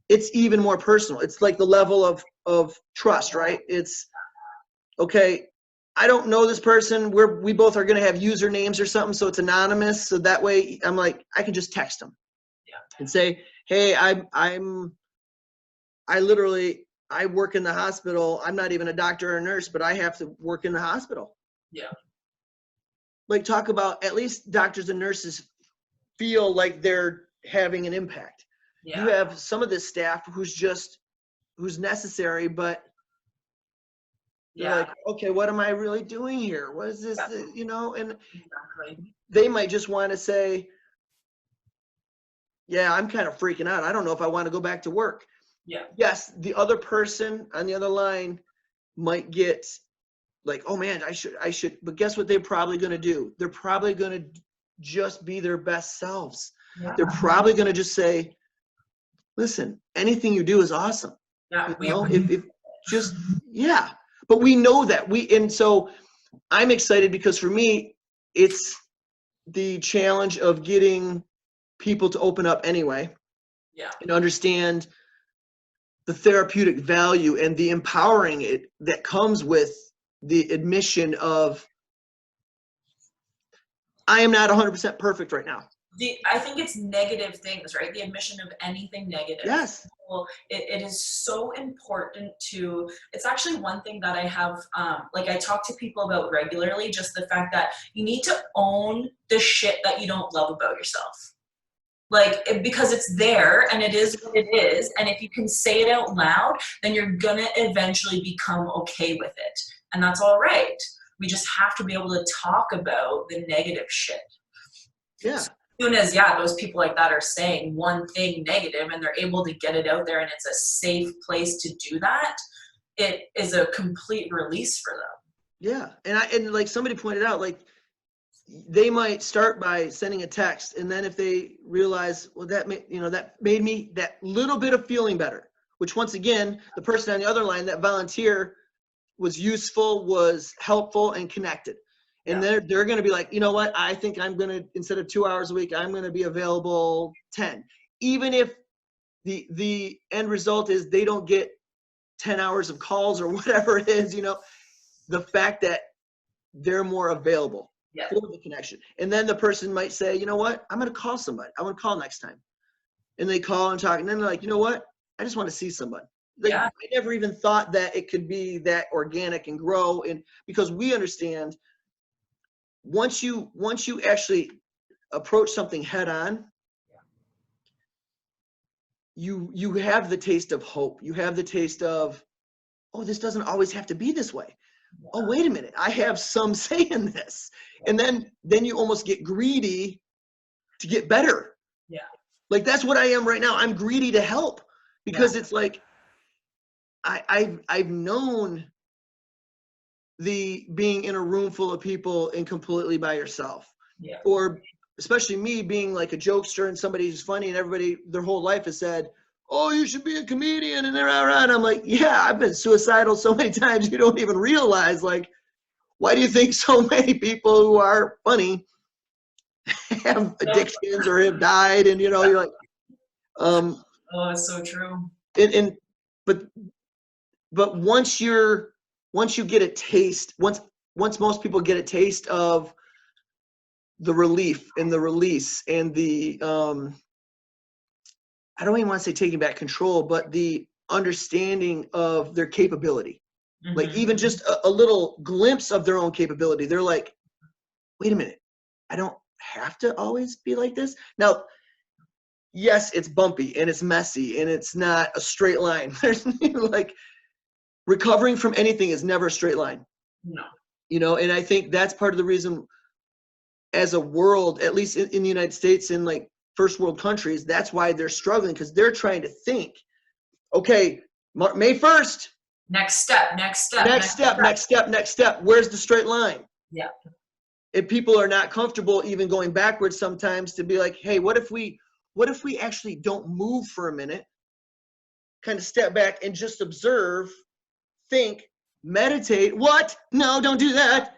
A: it's even more personal. It's like the level of trust, right? It's, okay, I don't know this person. We both are going to have usernames or something, so it's anonymous. So that way I'm like, I can just text them and say, hey, I work in the hospital. I'm not even a doctor or a nurse, but I have to work in the hospital.
B: Yeah.
A: Like, talk about, at least doctors and nurses feel like they're having an impact. Yeah. You have some of this staff who's necessary, but you're like, okay, what am I really doing here? What is this, and exactly. They might just want to say, yeah, I'm kind of freaking out. I don't know if I want to go back to work. Yeah. Yes, the other person on the other line might get like, oh man, I should. But guess what they're probably going to do? They're probably going to just be their best selves. Yeah. They're probably going to just say, listen, anything you do is awesome. Yeah. If just, yeah. But we know that and so I'm excited, because for me, it's the challenge of getting people to open up anyway. Yeah. And understand the therapeutic value and the empowering that comes with the admission of, I am not 100% perfect right now.
B: I think it's negative things, right? The admission of anything negative.
A: Yes.
B: Well, it is so important to, it's actually one thing that I have, I talk to people about regularly, just the fact that you need to own the shit that you don't love about yourself. Because it's there and it is what it is. And if you can say it out loud, then you're gonna eventually become okay with it. And that's all right. We just have to be able to talk about the negative shit. Yeah. As soon as, those people like that are saying one thing negative and they're able to get it out there and it's a safe place to do that, it is a complete release for them.
A: Yeah. And like somebody pointed out, like, they might start by sending a text, and then if they realize, well, that made me that little bit of feeling better, which once again, the person on the other line, that volunteer, was useful, was helpful, and connected. And they're going to be like, you know what? I think I'm going to, instead of 2 hours a week, I'm going to be available 10. Even if the end result is they don't get 10 hours of calls or whatever it is, you know, the fact that they're more available for the connection. And then the person might say, you know what? I'm going to call somebody. I want to call next time. And they call and talk. And then they're like, you know what? I just want to see somebody. Like, I never even thought that it could be that organic and grow. And because we understand, once you actually approach something head on, you have the taste of hope. You have the taste of, oh, this doesn't always have to be this way. Oh, wait a minute, I have some say in this. And then you almost get greedy to get better.
B: Yeah.
A: Like, that's what I am right now. I'm greedy to help, because it's like, I've known the being in a room full of people and completely by yourself.
B: Yeah.
A: Or especially me being like a jokester and somebody who's funny, and everybody their whole life has said, oh, you should be a comedian, and they're around. I'm like, yeah, I've been suicidal so many times you don't even realize. Like, why do you think so many people who are funny have addictions or have died? And you know, you're like,
B: oh, it's so true.
A: And but once you get a taste, once most people get a taste of the relief and the release and the I don't even want to say taking back control, but the understanding of their capability. Mm-hmm. Like, even just a little glimpse of their own capability, they're like, wait a minute, I don't have to always be like this. Now, yes, it's bumpy and it's messy and it's not a straight line. There's like, recovering from anything is never a straight line.
B: No.
A: You know, and I think that's part of the reason, as a world, at least in the United States, in like first world countries, that's why they're struggling, because they're trying to think, okay, May 1st.
B: Next step.
A: Where's the straight line?
B: Yeah.
A: And people are not comfortable even going backwards sometimes, to be like, hey, what if we actually don't move for a minute, kind of step back and just observe, think, meditate. What? No, don't do that.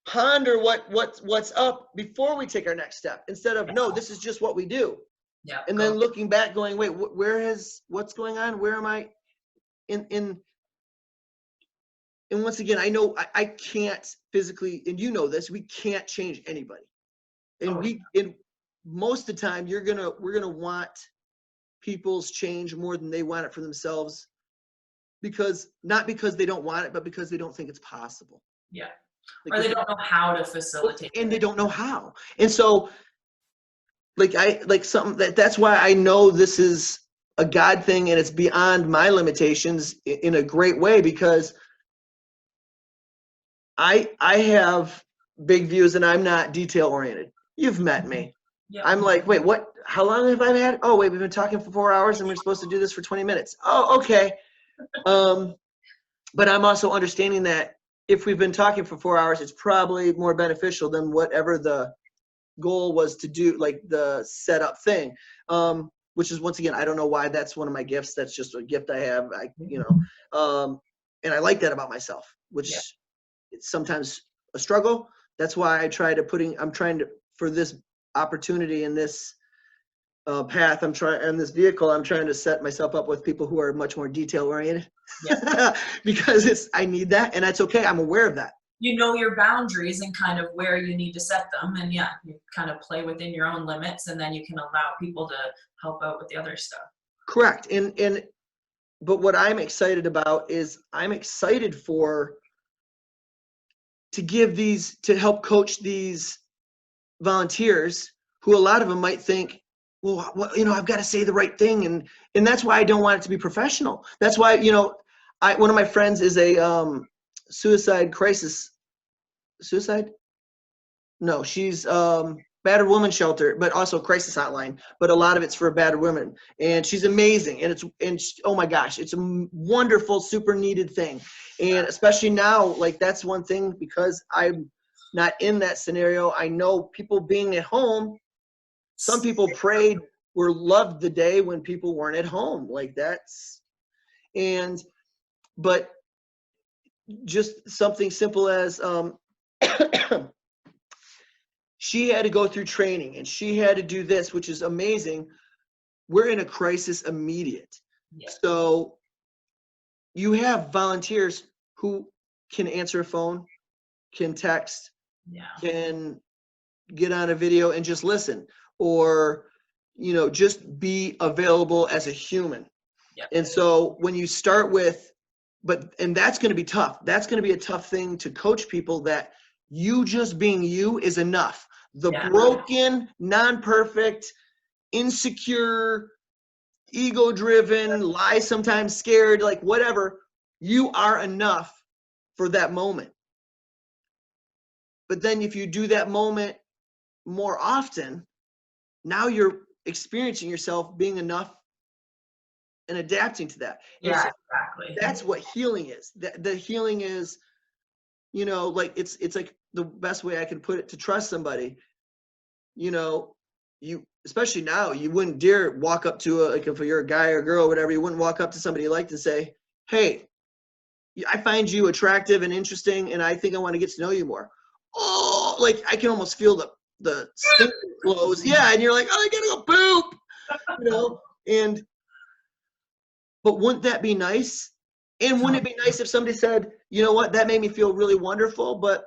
A: Ponder what's up before we take our next step, instead of, no, this is just what we do.
B: Yeah.
A: And then looking back going, wait, what's going on? Where am I and once again, I know I can't physically, and you know this, we can't change anybody. And and most of the time we're gonna want people's change more than they want it for themselves, not because they don't want it, but because they don't think it's possible.
B: Yeah. Like, or they don't know how to facilitate.
A: And they don't know how. And so, that's why I know this is a God thing, and it's beyond my limitations in a great way, because I have big views and I'm not detail oriented. You've met me. Yep. I'm like, wait, what? How long have I had? Oh, wait, we've been talking for 4 hours and we're supposed to do this for 20 minutes. Oh, okay. But I'm also understanding that if we've been talking for 4 hours, it's probably more beneficial than whatever the goal was to do, like the setup thing. Which is, once again, I don't know why that's one of my gifts. That's just a gift I have. And I like that about myself, which it's sometimes a struggle. That's why I'm trying to, for this opportunity in this path, in this vehicle, I'm trying to set myself up with people who are much more detail oriented. Yeah. Because I need that, and that's okay. I'm aware of that.
B: You know your boundaries and kind of where you need to set them, and you kind of play within your own limits, and then you can allow people to help out with the other stuff.
A: Correct. But what I'm excited about is I'm excited to help coach these volunteers, who a lot of them might think, well, I've got to say the right thing. And that's why I don't want it to be professional. That's why, one of my friends is a suicide? No, she's battered woman shelter, but also crisis hotline. But a lot of it's for battered women, and she's amazing. And oh my gosh, it's a wonderful, super needed thing. And especially now, like, that's one thing, because I'm not in that scenario. I know people being at home. Some people prayed or loved the day when people weren't at home. Like, but just something simple as she had to go through training and she had to do this, which is amazing. We're in a crisis immediate.
B: Yeah.
A: So you have volunteers who can answer a phone, can text,
B: Yeah.
A: can get on a video and just listen, or, you know, just be available as a human.
B: Yeah.
A: And so when you start with, and that's going to be tough. That's going to be a tough thing to coach people, that you just being you is enough. The
B: Yeah.
A: broken, non-perfect, insecure, ego-driven, lie sometimes, scared, like whatever, you are enough for that moment. But then if you do that moment more often, now you're experiencing yourself being enough and adapting to that. And
B: Yeah,
A: so
B: exactly.
A: that's what healing is. The healing is, you know, like it's like the best way I can put it, to trust somebody. You know, you, especially now, you wouldn't dare walk up to like, if you're a guy or girl or whatever, you wouldn't walk up to somebody you like to say, hey, I find you attractive and interesting, and I think I want to get to know you more. Oh, like I can almost feel the stink flows. Yeah, and you're like, oh, I gotta go poop, you know. And but wouldn't that be nice? And wouldn't it be nice if somebody said, you know what, that made me feel really wonderful, but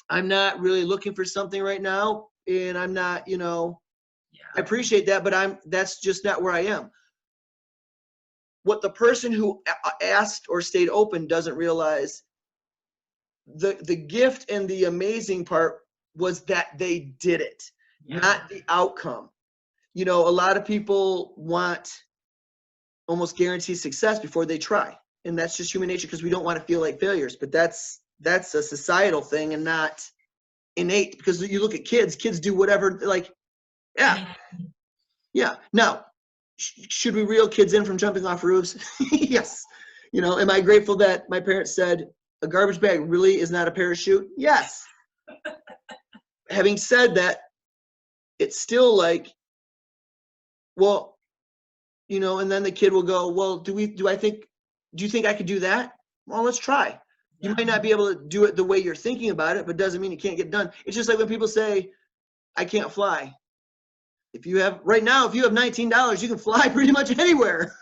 A: I'm not really looking for something right now, and I'm not, you know, I appreciate that, but that's just not where I am. What the person who asked or stayed open doesn't realize, the gift and the amazing part was that they did it, not the outcome. You know, a lot of people want almost guaranteed success before they try, and that's just human nature, because we don't want to feel like failures. But that's a societal thing and not innate, because you look at kids do whatever, like, yeah. Now, should we reel kids in from jumping off roofs? Yes. You know, am I grateful that my parents said a garbage bag really is not a parachute? Yes. Having said that, it's still like, well, you know, and then the kid will go, well, do you think I could do that? Well, let's try. You might not be able to do it the way you're thinking about it, but doesn't mean it can't get done. It's just like when people say, I can't fly. If you have $19, you can fly pretty much anywhere.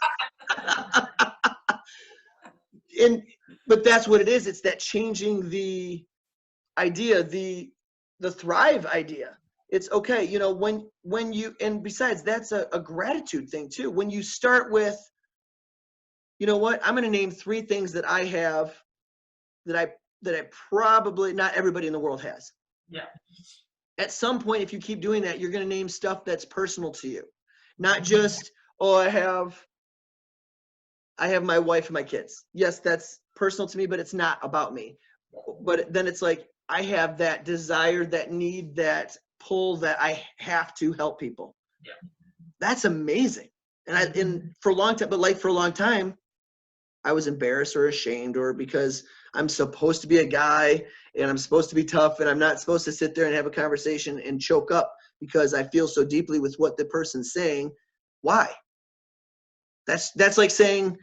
A: But that's what it is. It's that changing the idea, the thrive idea. It's okay, you know, when you, and besides, that's a gratitude thing too. When you start with, you know what, I'm going to name 3 things that I have that I probably not everybody in the world has.
B: Yeah.
A: At some point, if you keep doing that, you're going to name stuff that's personal to you, not just, oh, I have my wife and my kids. Yes, that's personal to me, but it's not about me. But then it's like, I have that desire, that need, that pull, that I have to help people.
B: Yeah.
A: That's amazing. And for a long time, but like for a long time, I was embarrassed or ashamed, or because I'm supposed to be a guy and I'm supposed to be tough, and I'm not supposed to sit there and have a conversation and choke up because I feel so deeply with what the person's saying. Why? That's like saying,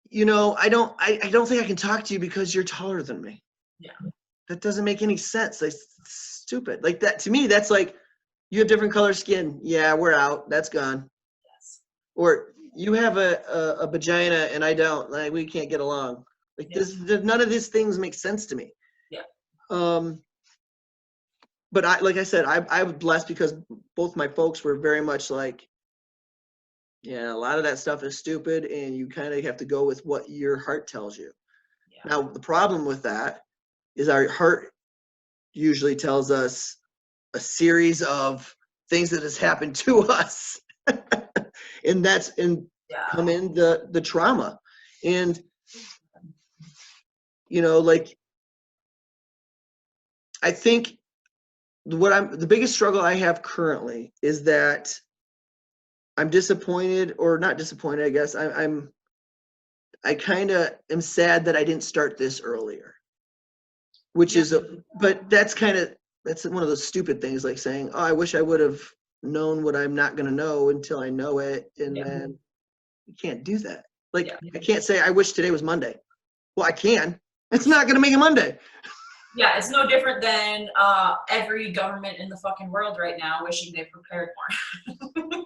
A: you know, I don't think I can talk to you because you're taller than me.
B: Yeah.
A: That doesn't make any sense. Like, stupid. Like that, to me, that's like, you have different color skin. Yeah, we're out. That's gone.
B: Yes.
A: Or you have a vagina and I don't. Like, we can't get along. Like none of these things make sense to me.
B: Yeah.
A: But like I said, I was blessed because both my folks were very much like, yeah, a lot of that stuff is stupid, and you kind of have to go with what your heart tells you. Yeah. Now, the problem with that is our heart usually tells us a series of things that has happened to us. And that's come in the trauma. And, you know, like, I think the biggest struggle I have currently is that I'm disappointed, or not disappointed, I guess. I kind of am sad that I didn't start this earlier, which is, but that's one of those stupid things, like saying, oh, I wish I would have known what I'm not going to know until I know it. And then you can't do that. Like,
B: Yeah.
A: I can't say I wish today was Monday. Well, I can. It's not going to make it Monday.
B: Yeah, it's no different than every government in the fucking world right now wishing they prepared more.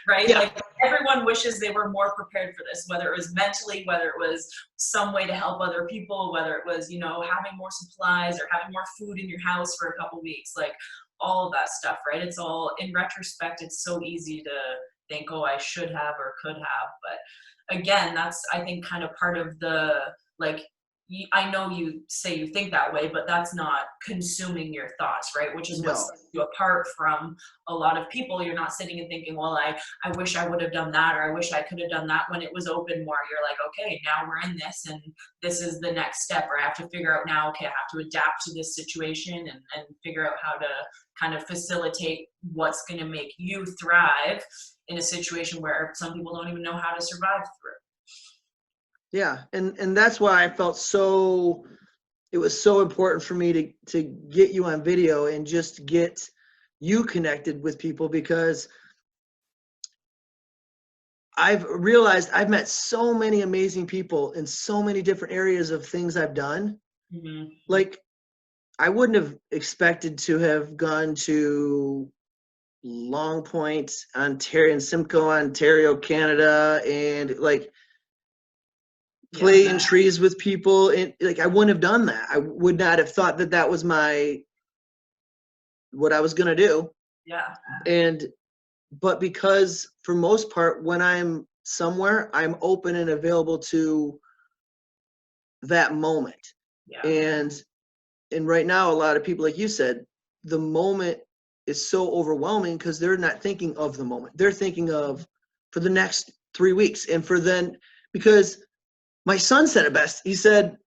B: Right?
A: Yeah.
B: Like everyone wishes they were more prepared for this, whether it was mentally, whether it was some way to help other people, whether it was, you know, having more supplies or having more food in your house for a couple weeks, like all of that stuff, right? It's all, in retrospect, it's so easy to think, oh, I should have or could have. But again, that's, I think, kind of part of the, like, I know you say you think that way, but that's not consuming your thoughts, right? Which is what
A: No.
B: sets you apart from a lot of people. You're not sitting and thinking, well, I wish I would have done that, or I wish I could have done that when it was open more. You're like, okay, now we're in this and this is the next step, or I have to figure out now, okay, I have to adapt to this situation and figure out how to kind of facilitate what's going to make you thrive in a situation where some people don't even know how to survive through.
A: Yeah. And that's why I felt so, it was so important for me to get you on video and just get you connected with people, because I've realized I've met so many amazing people in so many different areas of things I've done.
B: Mm-hmm.
A: Like, I wouldn't have expected to have gone to Long Point, Ontario, and Simcoe, Ontario, Canada, and like play in trees with people. And like, I wouldn't have done that. I would not have thought that that was what I was going to do.
B: Yeah.
A: But because for most part, when I'm somewhere, I'm open and available to that moment.
B: Yeah.
A: And right now, a lot of people, like you said, the moment is so overwhelming because they're not thinking of the moment. They're thinking of for the next 3 weeks. And for then, because my son said it best. He said,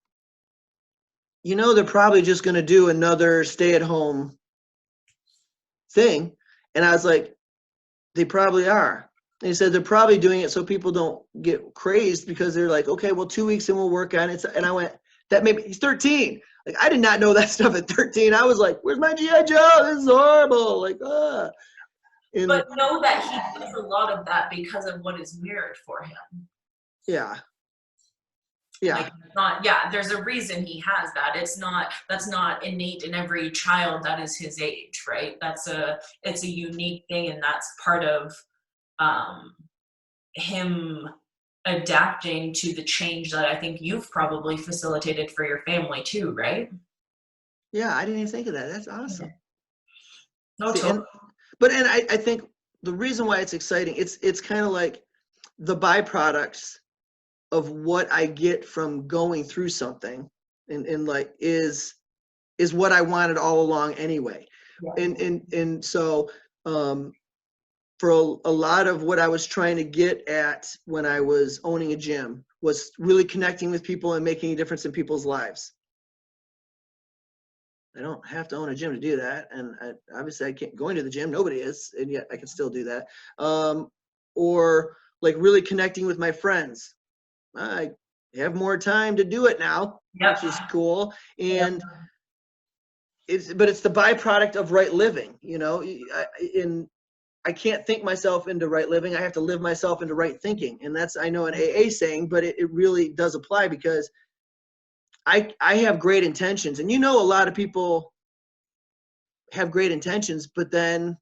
A: you know, they're probably just going to do another stay-at-home thing. And I was like, they probably are. And he said they're probably doing it so people don't get crazed, because they're like, okay, well, 2 weeks and we'll work on it. And I went, that made me, he's 13. Like, I did not know that stuff at 13. I was like, where's my G.I. Joe? This is horrible. Like,
B: But know that he does a lot of that because of what is mirrored for him.
A: Yeah. Yeah.
B: Like, not, yeah, there's a reason he has that. That's not innate in every child that is his age, right? It's a unique thing, and that's part of him adapting to the change that I think you've probably facilitated for your family too, right?
A: Yeah, I didn't even think of that. That's awesome.
B: No,
A: See, I think the reason why it's exciting, it's kind of like the byproducts of what I get from going through something, and like is what I wanted all along anyway.
B: Yeah.
A: And so for a lot of what I was trying to get at when I was owning a gym was really connecting with people and making a difference in people's lives. I don't have to own a gym to do that. And obviously I can't going to the gym. Nobody is, and yet I can still do that. Or like really connecting with my friends. I have more time to do it now,
B: Yep.
A: which is cool. And it's the byproduct of right living, you know. I can't think myself into right living. I have to live myself into right thinking. And that's, I know, an AA saying, but it really does apply, because I have great intentions. And, you know, a lot of people have great intentions, but then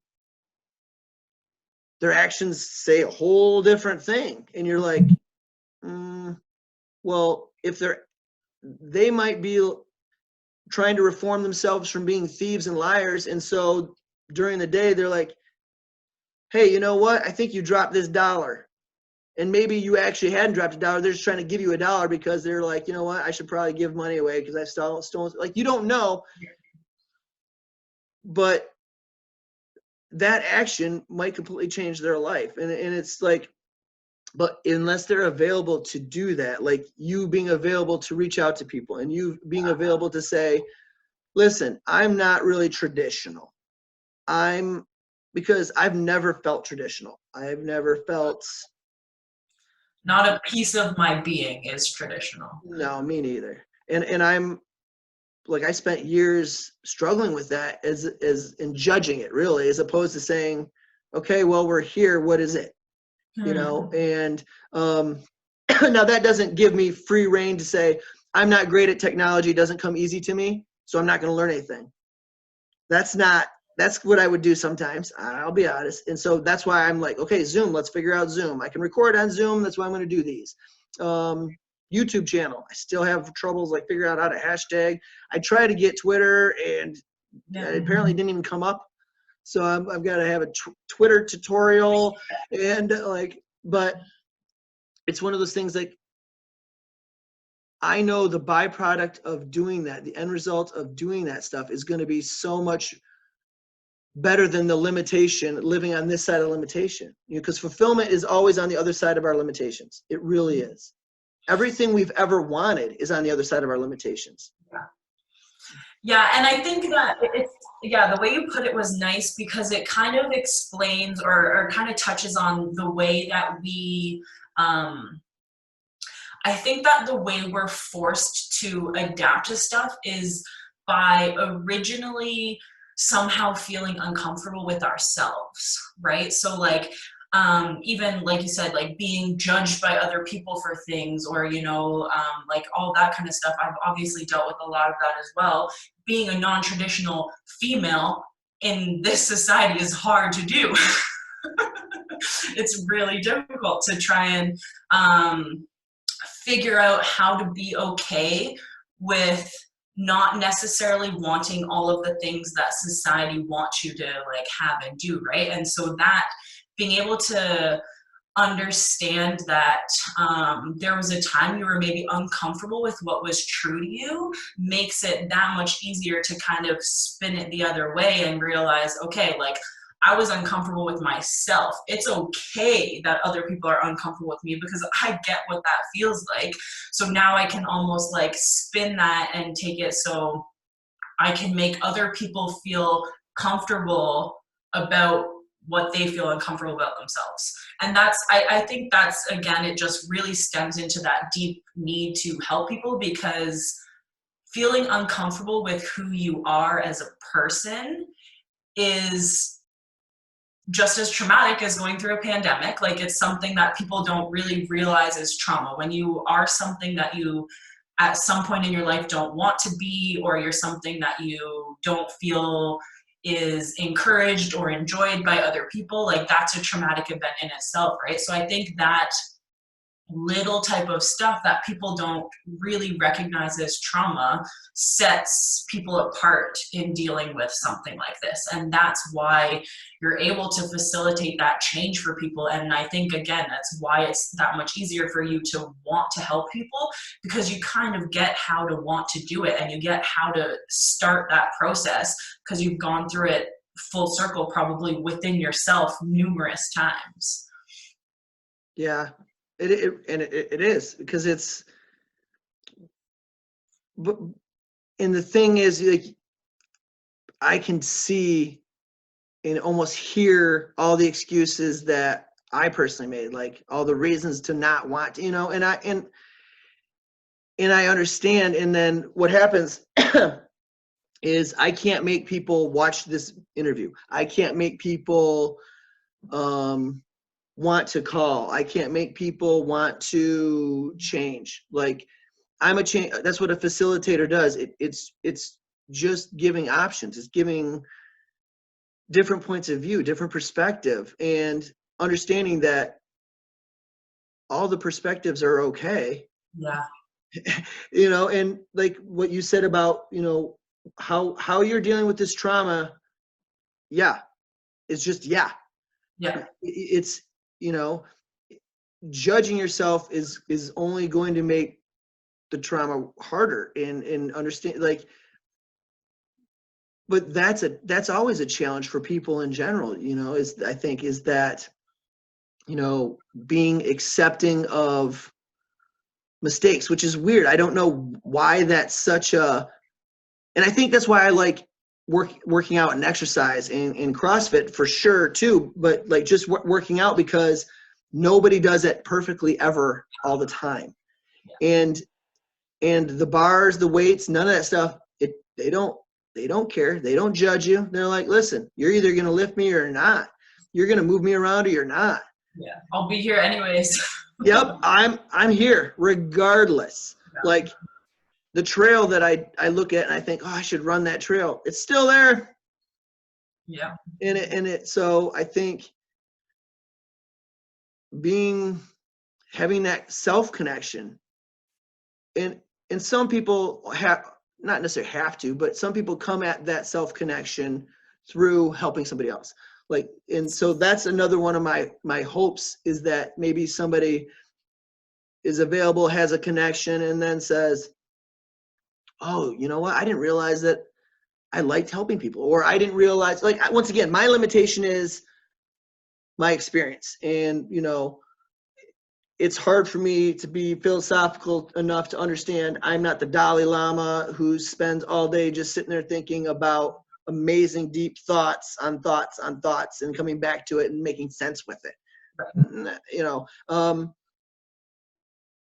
A: their actions say a whole different thing. And you're like, well, if they might be trying to reform themselves from being thieves and liars. And so during the day, they're like, hey, you know what? I think you dropped this $1. And maybe you actually hadn't dropped $1. They're just trying to give you $1 because they're like, you know what? I should probably give money away because I stolen. Like, you don't know. But that action might completely change their life. And it's like, but unless they're available to do that, like you being available to reach out to people, and you being available to say, listen, I'm not really traditional. Because I've never felt traditional. I've never felt.
B: Not a piece of my being is traditional.
A: No, me neither. And I'm like, I spent years struggling with that as in judging it, really, as opposed to saying, okay, well, we're here. What is it? You know? And Now that doesn't give me free reign to say, I'm not great at technology, it doesn't come easy to me, so I'm not going to learn anything. That's what I would do sometimes, I'll be honest. And so that's why I'm like, okay, Zoom, let's figure out Zoom. I can record on Zoom, that's why I'm going to do these. YouTube channel, I still have troubles like figuring out how to hashtag. I try to get Twitter, and it apparently didn't even come up. So I've got to have a Twitter tutorial, and but it's one of those things like, I know the byproduct of doing that, the end result of doing that stuff is going to be so much better than the limitation, living on this side of limitation. Because fulfillment is always on the other side of our limitations. It really is. Everything we've ever wanted is on the other side of our limitations.
B: Yeah, and I think that the way you put it was nice, because it kind of explains or kind of touches on the way that we, I think that the way we're forced to adapt to stuff is by originally somehow feeling uncomfortable with ourselves, right? So like, even like you said, like being judged by other people for things, or, like all that kind of stuff. I've obviously dealt with a lot of that as well. Being a non-traditional female in this society is hard to do. It's really difficult to try and figure out how to be okay with not necessarily wanting all of the things that society wants you to like have and do, right? And so that being able to understand that there was a time you were maybe uncomfortable with what was true to you makes it that much easier to kind of spin it the other way and realize, okay, like I was uncomfortable with myself. It's okay that other people are uncomfortable with me, because I get what that feels like. So now I can almost like spin that and take it so I can make other people feel comfortable about what they feel uncomfortable about themselves. And that's, I think that's, again, it just really stems into that deep need to help people, because feeling uncomfortable with who you are as a person is just as traumatic as going through a pandemic. Like, it's something that people don't really realize is trauma. When you are something that you at some point in your life don't want to be, or you're something that you don't feel is encouraged or enjoyed by other people, like that's a traumatic event in itself, right? So I think that little type of stuff that people don't really recognize as trauma sets people apart in dealing with something like this. And that's why you're able to facilitate that change for people. And I think, again, that's why it's that much easier for you to want to help people, because you kind of get how to want to do it, and you get how to start that process, because you've gone through it full circle, probably within yourself numerous times.
A: Yeah. It is, because it's, but, and the thing is, like, I can see and almost hear all the excuses that I personally made, like all the reasons to not want to, and I understand. And then what happens is I can't make people watch this interview. I can't make people, want to call. I can't make people want to change. Like, I'm a change. That's what a facilitator does. It's just giving options. It's giving different points of view, different perspective, and understanding that all the perspectives are okay.
B: Yeah.
A: And like what you said about, how you're dealing with this trauma. Yeah. It's just, yeah. It's, judging yourself is only going to make the trauma harder, and understand, like, but that's always a challenge for people in general, is that, being accepting of mistakes, which is weird. I don't know why that's such a, and I think that's why I like working out and exercise and CrossFit for sure too, but like just working out, because nobody does it perfectly ever all the time. And the bars, the weights, none of that stuff, they don't care. They don't judge you. They're like, listen, you're either going to lift me or not. You're going to move me around or you're not.
B: Yeah, I'll be here anyways.
A: Yep, I'm here regardless.
B: Yeah.
A: Like the trail that I look at and I think, oh, I should run that trail. It's still there.
B: Yeah.
A: So I think having that self connection, and some people have, not necessarily have to, but some people come at that self connection through helping somebody else. Like, and so that's another one of my hopes, is that maybe somebody is available, has a connection, and then says, oh, you know what? I didn't realize that I liked helping people, or I didn't realize, like, once again, my limitation is my experience. And, it's hard for me to be philosophical enough to understand I'm not the Dalai Lama who spends all day just sitting there thinking about amazing deep thoughts on thoughts on thoughts and coming back to it and making sense with it.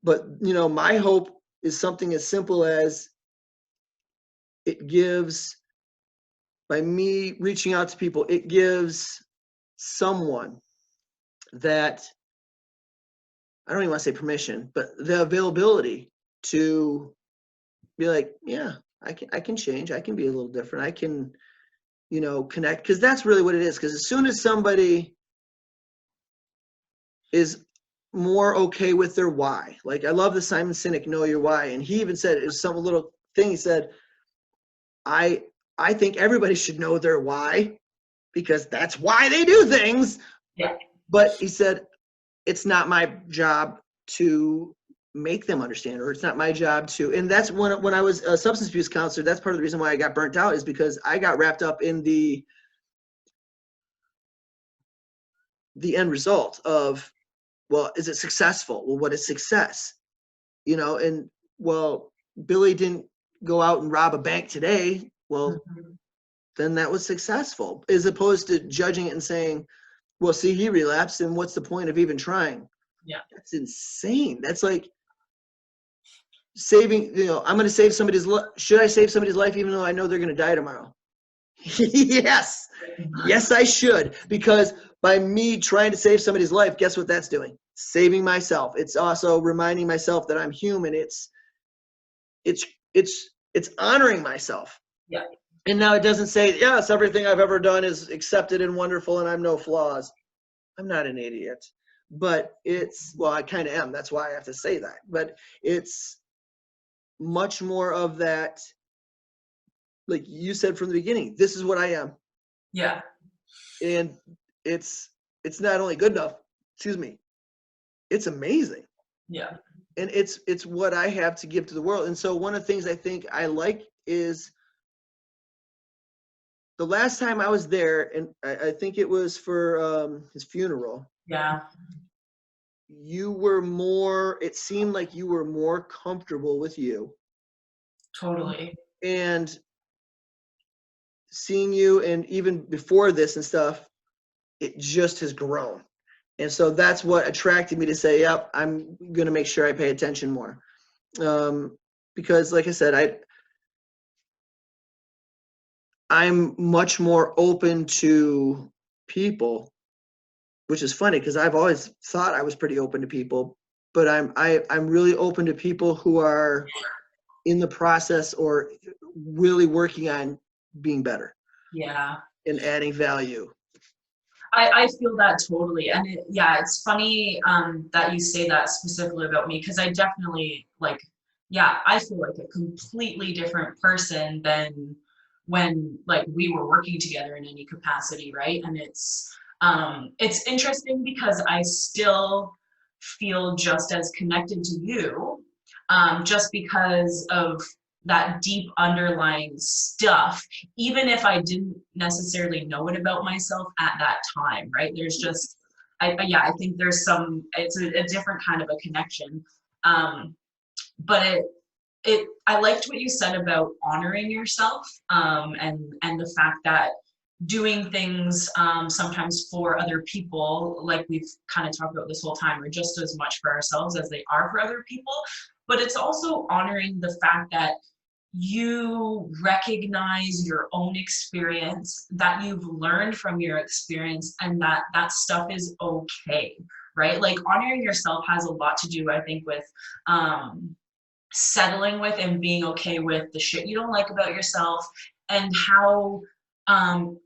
A: But my hope is something as simple as, it gives, by me reaching out to people, it gives someone that, I don't even want to say permission, but the availability to be like, yeah, I can change. I can be a little different. I can, connect, because that's really what it is. Because as soon as somebody is more okay with their why, like I love the Simon Sinek, know your why. And he even said, it was some little thing. He said, I think everybody should know their why, because that's why they do things.
B: Yeah.
A: But he said, it's not my job to make them understand, or it's not my job to, and that's when I was a substance abuse counselor, that's part of the reason why I got burnt out, is because I got wrapped up in the end result of, well, is it successful? Well, what is success? And, well, Billy didn't go out and rob a bank today. Well, then that was successful, as opposed to judging it and saying, well, see, he relapsed, and what's the point of even trying?
B: Yeah.
A: That's insane. That's like saving, I'm going to save somebody's life. Should I save somebody's life even though I know they're going to die tomorrow? Yes. Yes, I should. Because by me trying to save somebody's life, guess what that's doing? Saving myself. It's also reminding myself that I'm human. It's honoring myself.
B: Yeah.
A: And now it doesn't say, yes, everything I've ever done is accepted and wonderful and I'm no flaws. I'm not an idiot. But well, I kind of am. That's why I have to say that. But it's much more of that, like you said from the beginning, this is what I am.
B: Yeah.
A: And it's not only good enough, it's amazing.
B: Yeah.
A: And it's what I have to give to the world. And so one of the things I think I like is, the last time I was there, and I think it was for his funeral.
B: Yeah.
A: It seemed like you were more comfortable with you.
B: Totally.
A: And seeing you, and even before this and stuff, it just has grown. And so that's what attracted me to say, yep, I'm going to make sure I pay attention more. Because like I said, I'm much more open to people, which is funny because I've always thought I was pretty open to people, but I'm really open to people who are in the process or really working on being better.
B: Yeah.
A: And adding value.
B: I feel that totally. And it's funny that you say that specifically about me, because I definitely I feel like a completely different person than when we were working together in any capacity, right? And it's interesting because I still feel just as connected to you, just because of that deep underlying stuff, even if I didn't necessarily know it about myself at that time, right? There's just, I think there's it's a different kind of a connection. But I liked what you said about honoring yourself, and the fact that doing things sometimes for other people, like we've kind of talked about this whole time, are just as much for ourselves as they are for other people. But it's also honoring the fact that you recognize your own experience, that you've learned from your experience, and that stuff is okay. right? Like honoring yourself has a lot to do, I think, with settling with and being okay with the shit you don't like about yourself, and how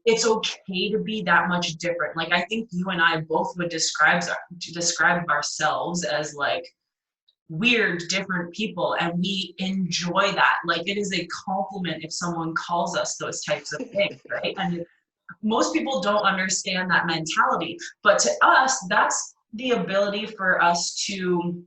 B: it's okay to be that much different. Like I think you and I both would describe ourselves as like weird, different people, and we enjoy that. Like it is a compliment if someone calls us those types of things, right? And most people don't understand that mentality, but to us, that's the ability for us to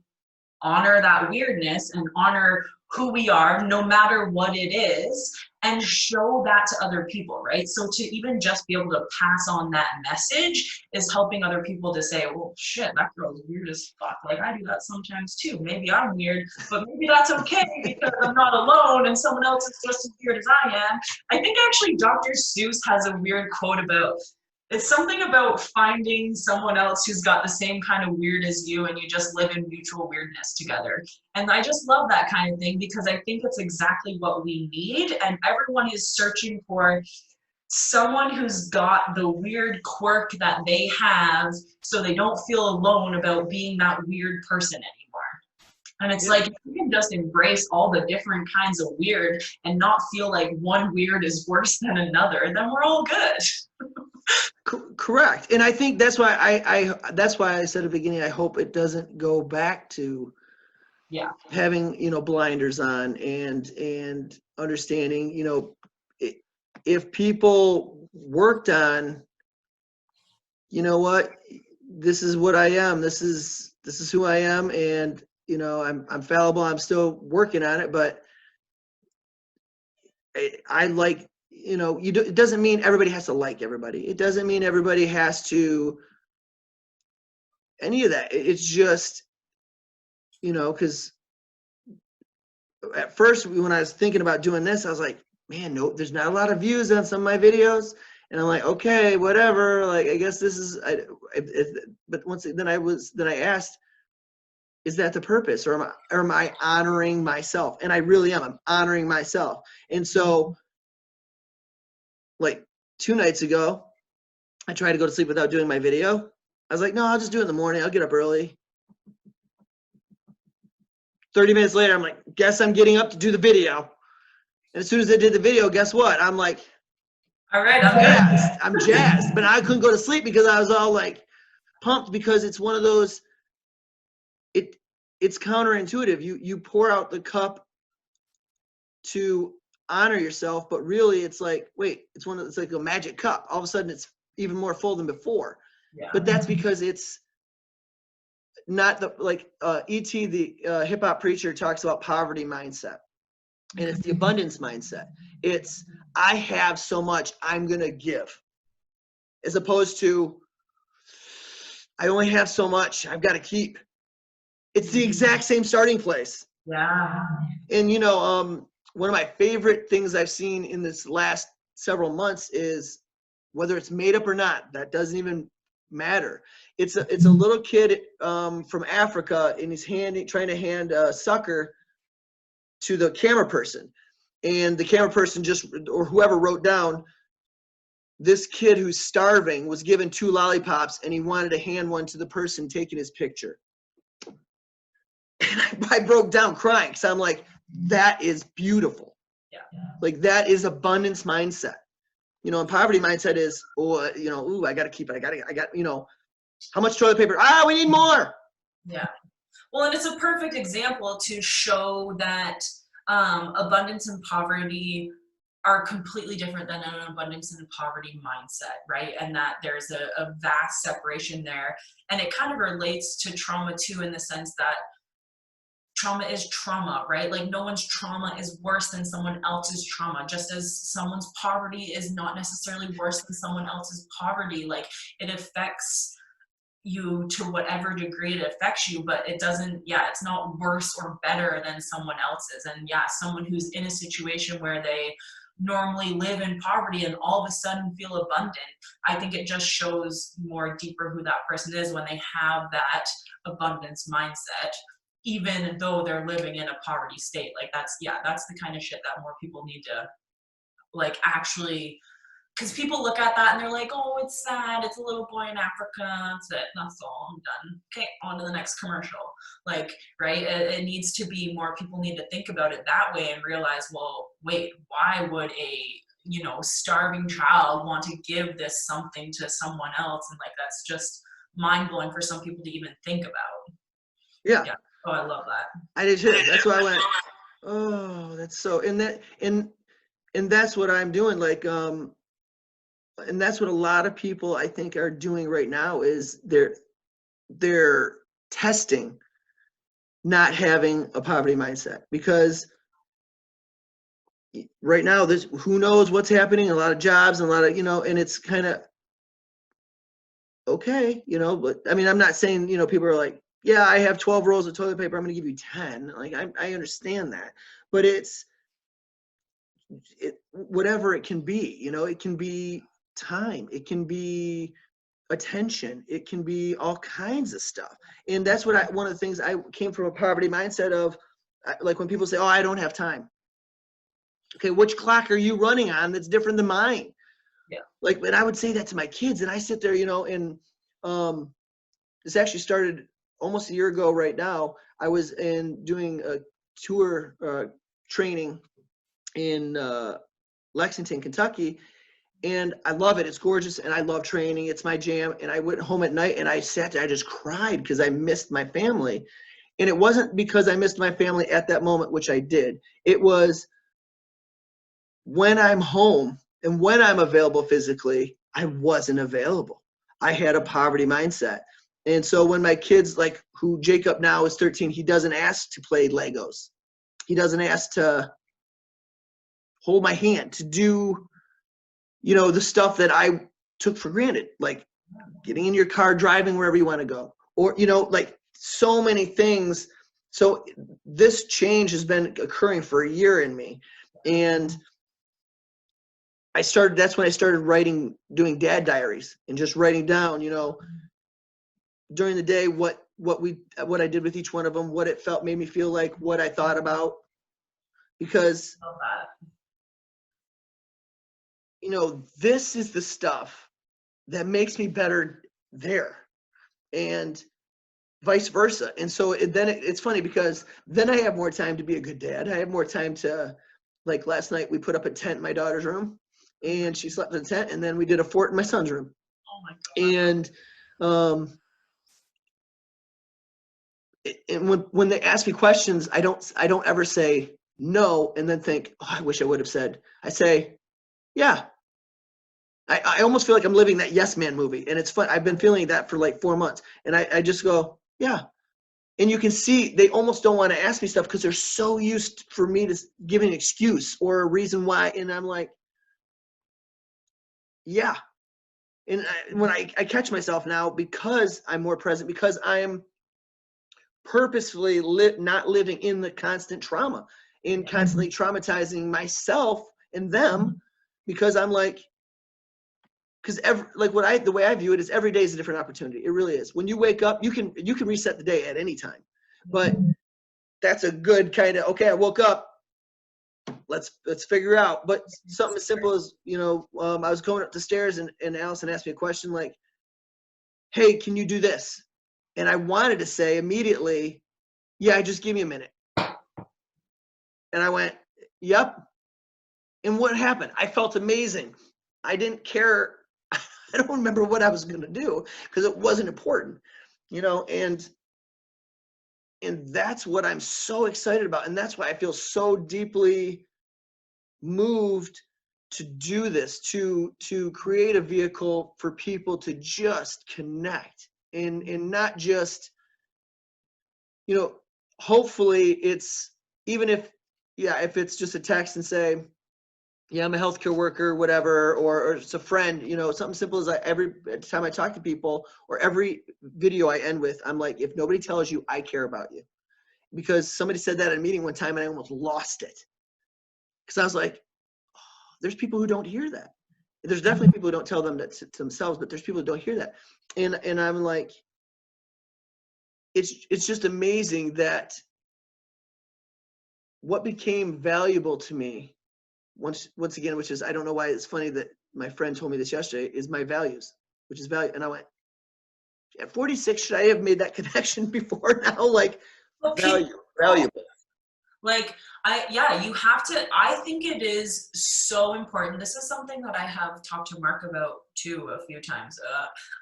B: honor that weirdness and honor who we are, no matter what it is, and show that to other people, right? So to even just be able to pass on that message is helping other people to say, well, shit, that girl's weird as fuck. Like I do that sometimes too. Maybe I'm weird, but maybe that's okay because I'm not alone and someone else is just as weird as I am. I think actually Dr. Seuss has a weird quote about, it's something about finding someone else who's got the same kind of weird as you, and you just live in mutual weirdness together. And I just love that kind of thing, because I think it's exactly what we need. And everyone is searching for someone who's got the weird quirk that they have, so they don't feel alone about being that weird person anymore. And it's like, if you can just embrace all the different kinds of weird and not feel like one weird is worse than another, then we're all good.
A: Correct. And I think that's why that's why I said at the beginning, I hope it doesn't go back to having, blinders on and understanding, if people worked on, what, this is what I am, this is who I am, and I'm fallible, I'm still working on it, but I like, it doesn't mean everybody has to like everybody. It doesn't mean everybody has to any of that. It's just, because at first when I was thinking about doing this, I was like, man, no, there's not a lot of views on some of my videos. And I'm like, okay, whatever. Like, I guess this is, but then I asked, is that the purpose, or am I honoring myself? And I really am. I'm honoring myself. And so, like 2 nights ago, I tried to go to sleep without doing my video. I was like, no, I'll just do it in the morning. I'll get up early. 30 minutes later, I'm like, guess I'm getting up to do the video. And as soon as I did the video, guess what? I'm like,
B: all right,
A: I'm jazzed. But I couldn't go to sleep because I was all like pumped, because it's one of those, it's counterintuitive. You pour out the cup to honor yourself, but really it's like, wait, it's like a magic cup. All of a sudden it's even more full than before.
B: Yeah.
A: But that's because it's not E.T., the hip hop preacher, talks about poverty mindset. And it's the abundance mindset. It's, I have so much, I'm going to give. As opposed to, I only have so much, I've got to keep. It's the exact same starting place.
B: Yeah.
A: And, one of my favorite things I've seen in this last several months is, whether it's made up or not, that doesn't even matter. It's a little kid from Africa, and he's trying to hand a sucker to the camera person, and the camera person or whoever wrote down, this kid who's starving was given 2 lollipops, and he wanted to hand one to the person taking his picture. And I broke down crying, because I'm like, that is beautiful.
B: Yeah.
A: Like, that is abundance mindset. And poverty mindset is, I got to keep it. I got, how much toilet paper? We need more.
B: Yeah. Well, and it's a perfect example to show that abundance and poverty are completely different than an abundance and poverty mindset, right? And that there's a vast separation there. And it kind of relates to trauma too, in the sense that trauma is trauma, right? Like no one's trauma is worse than someone else's trauma, just as someone's poverty is not necessarily worse than someone else's poverty. Like it affects you to whatever degree it affects you, but it doesn't, it's not worse or better than someone else's. And someone who's in a situation where they normally live in poverty and all of a sudden feel abundant, I think it just shows more deeper who that person is when they have that abundance mindset, even though they're living in a poverty state. Like that's the kind of shit that more people need to like actually because people look at that and they're like, oh, it's sad. It's a little boy in Africa. That's it. That's all. I'm done. Okay, on to the next commercial. Like, right? It needs to be more, people need to think about it that way and realize, well, wait, why would a, starving child want to give this something to someone else? And like, that's just mind blowing for some people to even think about.
A: Yeah.
B: Yeah. Oh, I love that.
A: I did too. That's why I went, oh, that's so, and that's what I'm doing. Like, and that's what a lot of people I think are doing right now is they're testing not having a poverty mindset, because right now there's who knows what's happening, a lot of jobs and a lot of, and it's kind of okay, but I mean, I'm not saying, people are like, yeah, I have 12 rolls of toilet paper, I'm going to give you 10. Like, I understand that, but it's whatever it can be, it can be time, it can be attention, it can be all kinds of stuff. And that's what one of the things, I came from a poverty mindset of, like when people say, oh, I don't have time. Okay, which clock are you running on that's different than mine?
B: Yeah.
A: Like, and I would say that to my kids, and I sit there, and this actually started almost a year ago right now. I was doing a tour training in Lexington, Kentucky, and I love it. It's gorgeous, and I love training. It's my jam. And I went home at night, and I sat there, I just cried because I missed my family. And it wasn't because I missed my family at that moment, which I did. It was when I'm home and when I'm available physically, I wasn't available. I had a poverty mindset. And so when my kids, like who Jacob now is 13, he doesn't ask to play Legos. He doesn't ask to hold my hand, to do, the stuff that I took for granted, like getting in your car, driving wherever you want to go, or, like so many things. So this change has been occurring for a year in me. And that's when I started doing dad diaries and just writing down, during the day, what I did with each one of them, what it made me feel like, what I thought about, because, this is the stuff that makes me better there, and vice versa. And so it's funny because then I have more time to be a good dad. I have more time to, like last night we put up a tent in my daughter's room, and she slept in the tent, and then we did a fort in my son's room.
B: Oh my God.
A: And and when they ask me questions, I don't ever say no and then think, oh, I wish I would have said. I say, yeah. I almost feel like I'm living that Yes Man movie, and it's fun. I've been feeling that for like 4 months, and I just go, yeah. And you can see they almost don't want to ask me stuff because they're so used for me to giving an excuse or a reason why, and I'm like, yeah. And when I catch myself now, because I'm more present, because I'm purposefully not living in the constant trauma and constantly traumatizing myself and them, because I'm like, because the way I view it is every day is a different opportunity. It really is. When you wake up, you can reset the day at any time. But that's a good kind of, okay, I woke up, let's figure out. But something as simple as, I was going up the stairs and Allison asked me a question like, hey, can you do this? And I wanted to say immediately, yeah, just give me a minute. And I went, yep. And what happened? I felt amazing. I didn't care. I don't remember what I was going to do because it wasn't important, and that's what I'm so excited about. And that's why I feel so deeply moved to do this, to create a vehicle for people to just connect and not just, hopefully it's, even if it's just a text and say, yeah, I'm a healthcare worker, whatever, or it's a friend, something simple as every time I talk to people or every video I end with, I'm like, if nobody tells you, I care about you. Because somebody said that in a meeting one time and I almost lost it. Because I was like, oh, there's people who don't hear that. There's definitely people who don't tell them that to themselves, but there's people who don't hear that. And I'm like, it's just amazing that what became valuable to me once again, which is, I don't know why it's funny that my friend told me this yesterday, is my values, which is value. And I went, at 46, should I have made that connection before now? Like,
B: Okay.
A: valuable.
B: Like, you have to, I think it is so important. This is something that I have talked to Mark about too a few times.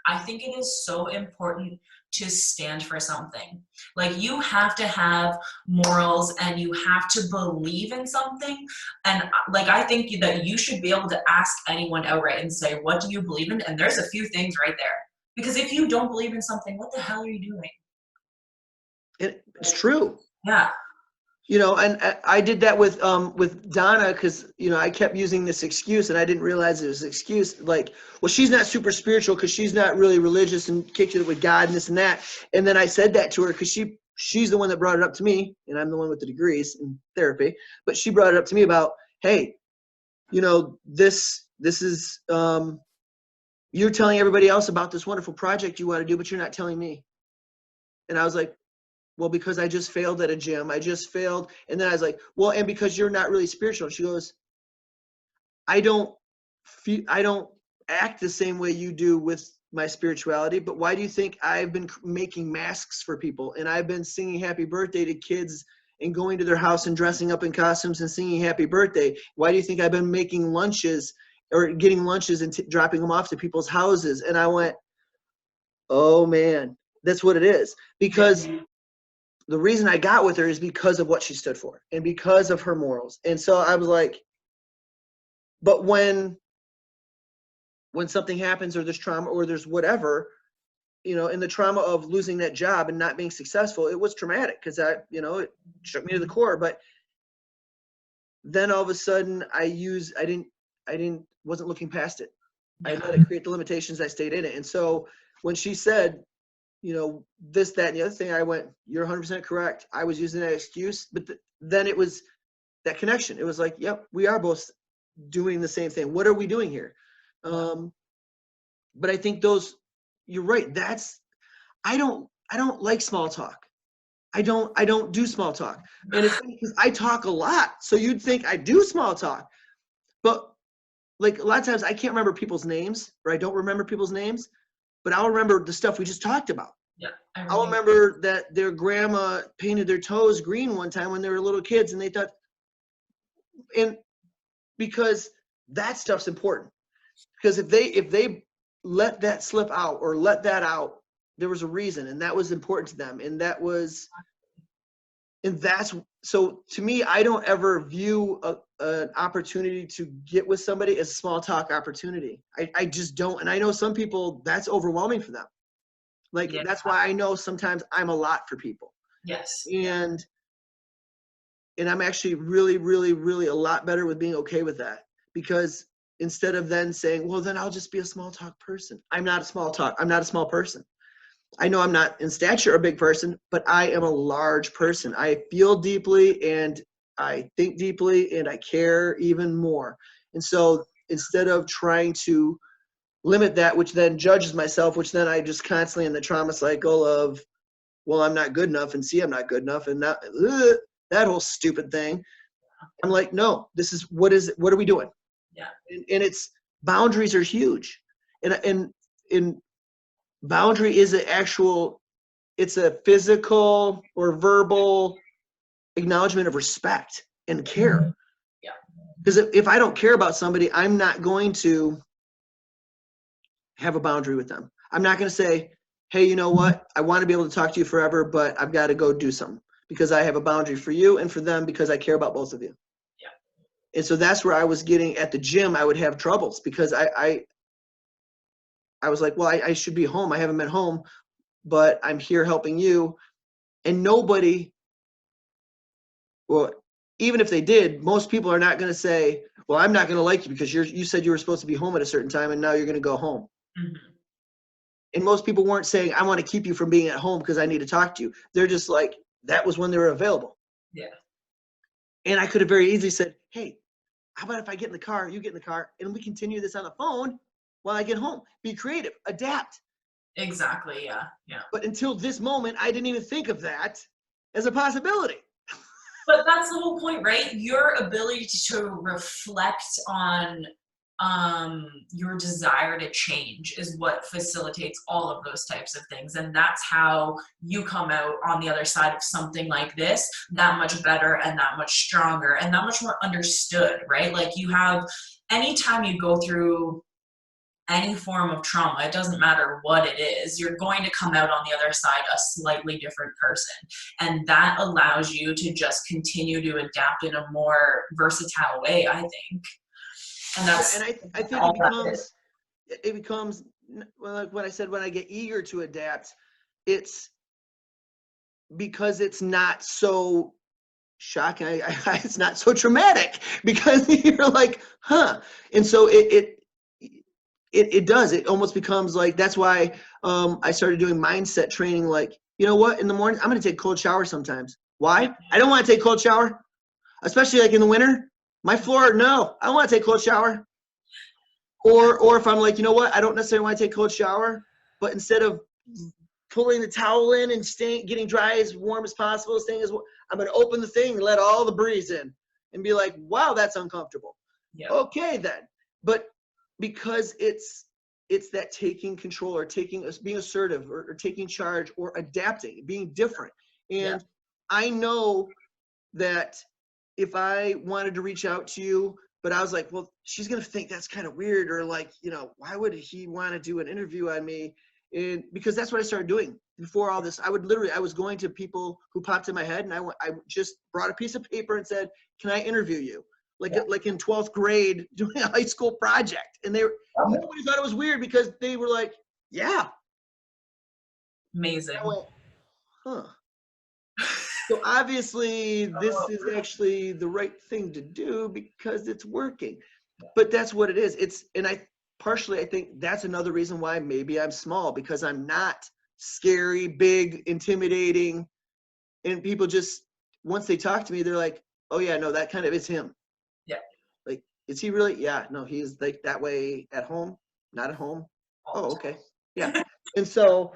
B: I think it is so important to stand for something. Like, you have to have morals and you have to believe in something. And like, I think that you should be able to ask anyone outright and say, what do you believe in? And there's a few things right there. Because if you don't believe in something, what the hell are you doing?
A: It's true.
B: Yeah.
A: You know, and I did that with Donna, because, you know, I kept using this excuse and I didn't realize it was an excuse. Like, well, she's not super spiritual because she's not really religious and kicked it with God and this and that. And then I said that to her because she's the one that brought it up to me, and I'm the one with the degrees in therapy. But she brought it up to me about, hey, you know, this is you're telling everybody else about this wonderful project you want to do, but you're not telling me. And I was like, well, because I just failed at a gym. I just failed. And then I was like, well, and because you're not really spiritual. She goes, I don't act the same way you do with my spirituality, but why do you think I've been making masks for people and I've been singing happy birthday to kids and going to their house and dressing up in costumes and singing happy birthday? Why do you think I've been making lunches or getting lunches and dropping them off to people's houses? And I went, oh man, that's what it is. Because the reason I got with her is because of what she stood for and because of her morals. And so I was like, but when something happens or there's trauma or there's whatever, you know, in the trauma of losing that job and not being successful, it was traumatic because it shook me to the core. But then all of a sudden wasn't looking past it. I let it create the limitations. I stayed in it. And so when she said, you know, this, that, and the other thing, I went, you're 100% correct. I was using that excuse, but then it was that connection. It was like, yep, we are both doing the same thing. What are we doing here? But I think you're right. I don't like small talk. I don't do small talk. And it's funny because I talk a lot. So you'd think I do small talk, but like a lot of times I can't remember people's names, or I don't remember people's names, but I'll remember the stuff we just talked about.
B: Yeah.
A: I'll remember that their grandma painted their toes green one time when they were little kids, and they thought, and because that stuff's important. Because if they let that slip out or let that out, there was a reason, and that was important to them, and that's so to me. I don't ever view an opportunity to get with somebody as a small talk opportunity. I just don't, and I know some people that's overwhelming for them. Like, that's why I know sometimes I'm a lot for people.
B: Yes.
A: And I'm actually really, really, really a lot better with being okay with that, because instead of then saying, well, then I'll just be a small talk person. I'm not a small person. I know I'm not in stature a big person, but I am a large person. I feel deeply and I think deeply and I care even more. And so instead of trying to limit that, which then judges myself, which then I just constantly in the trauma cycle of, well, I'm not good enough, and see, I'm not good enough, and that whole stupid thing. I'm like, no, what are we doing?
B: Yeah.
A: And it's boundaries are huge. And boundary is it's a physical or verbal acknowledgement of respect and care.
B: Yeah.
A: Because if I don't care about somebody, I'm not going to have a boundary with them. I'm not going to say, hey, you know what? I want to be able to talk to you forever, but I've got to go do something because I have a boundary for you and for them because I care about both of you.
B: Yeah.
A: And so that's where I was getting at the gym. I would have troubles because I was like, well, I should be home. I haven't been home, but I'm here helping you. And nobody, well, even if they did, most people are not going to say, well, I'm not going to like you because you said you were supposed to be home at a certain time and now you're going to go home.
B: Mm-hmm.
A: And most people weren't saying, I want to keep you from being at home because I need to talk to you. They're just like, that was when they were available.
B: Yeah.
A: And I could have very easily said, hey, how about if I get in the car, you get in the car, and we continue this on the phone while I get home? Be creative, adapt.
B: Exactly. Yeah. Yeah.
A: But until this moment, I didn't even think of that as a possibility.
B: But that's the whole point, right? Your ability to reflect on your desire to change is what facilitates all of those types of things. And that's how you come out on the other side of something like this that much better and that much stronger and that much more understood, right? Like you have, anytime you go through any form of trauma, it doesn't matter what it is, you're going to come out on the other side a slightly different person. And that allows you to just continue to adapt in a more versatile way, I think. And that's
A: and I think it becomes, well, like what I said, when I get eager to adapt, it's because it's not so shocking. It's not so traumatic because you're like, huh. And so it does. It almost becomes like, that's why I started doing mindset training. Like, you know what? In the morning, I'm going to take a cold shower sometimes. Why? I don't want to take a cold shower, especially like in the winter. My floor, no, I don't want to take a cold shower. Or if I'm like, you know what? I don't necessarily want to take a cold shower, but instead of pulling the towel in and getting dry as warm as possible, I'm going to open the thing and let all the breeze in and be like, wow, that's uncomfortable.
B: Yeah.
A: Okay, then. But because it's that taking control or being assertive or taking charge or adapting, being different. And I know that if I wanted to reach out to you, but I was like, well, she's going to think that's kind of weird, or like, why would he want to do an interview on me? And because that's what I started doing before all this. I was going to people who popped in my head, and I just brought a piece of paper and said, can I interview you? Like in 12th grade doing a high school project. And nobody thought it was weird because they were like, yeah.
B: Amazing.
A: I went, huh. So obviously this is actually the right thing to do because it's working. But that's what it is. I think that's another reason why maybe I'm small, because I'm not scary, big, intimidating. And people just, once they talk to me, they're like, oh yeah, no, that kind of is him.
B: Yeah.
A: Like, is he really? Yeah, no, he's like that way at home, not at home. Oh, okay. Yeah. And so,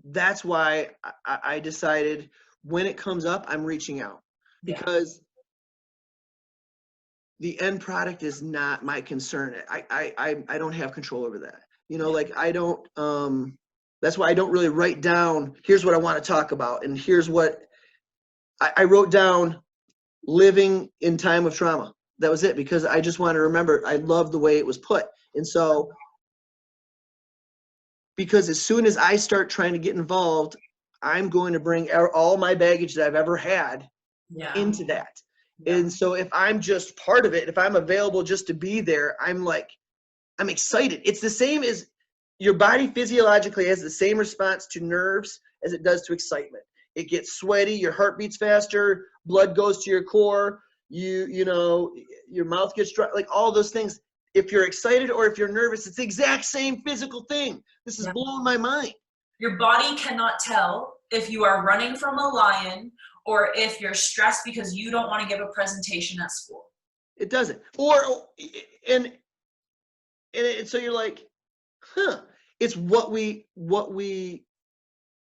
A: that's why I decided when it comes up, I'm reaching out, because the end product is not my concern. I don't have control over that. Like I don't, that's why I don't really write down, here's what I want to talk about. And here's what I wrote down: living in time of trauma. That was it, because I just want to remember, I love the way it was put. And so, because as soon as I start trying to get involved, I'm going to bring all my baggage that I've ever had into that. And so if I'm just part of it, if I'm available just to be there, I'm excited. It's the same as your body physiologically has the same response to nerves as it does to excitement. It gets sweaty, your heart beats faster, blood goes to your core, your mouth gets dry, like all those things. If you're excited or if you're nervous, it's the exact same physical thing. This is blowing my mind.
B: Your body cannot tell if you are running from a lion or if you're stressed because you don't want to give a presentation at school.
A: It doesn't. And so you're like, huh. It's what we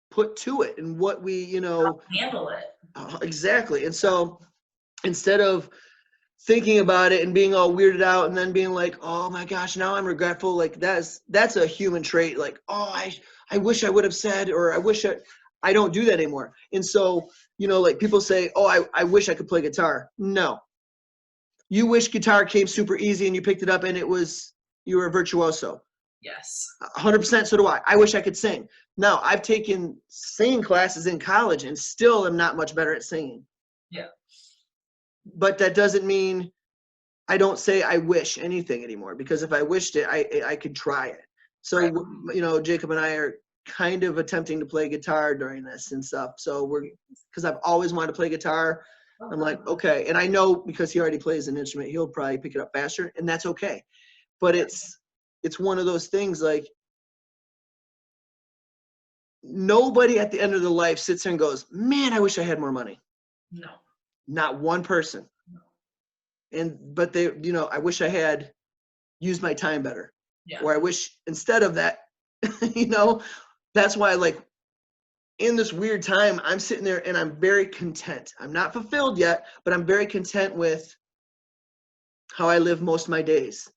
A: put to it and what we,
B: handle it.
A: Exactly. And so instead of thinking about it and being all weirded out and then being like, oh my gosh, now I'm regretful. Like that's a human trait. Like, oh, I wish I would have said, or I don't do that anymore. And so, like people say, oh, I wish I could play guitar. No. You wish guitar came super easy and you picked it up and you were a virtuoso.
B: Yes.
A: 100%. So do I. I wish I could sing. Now, I've taken singing classes in college and still am not much better at singing.
B: Yeah.
A: But that doesn't mean I don't say I wish anything anymore, because if I wished it, I could try it. So, right. Jacob and I are kind of attempting to play guitar during this and stuff. So because I've always wanted to play guitar. I'm like, okay. And I know because he already plays an instrument, he'll probably pick it up faster, and that's okay. But it's one of those things, like, nobody at the end of their life sits there and goes, man, I wish I had more money.
B: No. Not
A: one person. No. But they, I wish I had used my time better. Yeah. Or I wish instead of that, that's why, like, in this weird time, I'm sitting there and I'm very content. I'm not fulfilled yet, but I'm very content with how I live most of my days.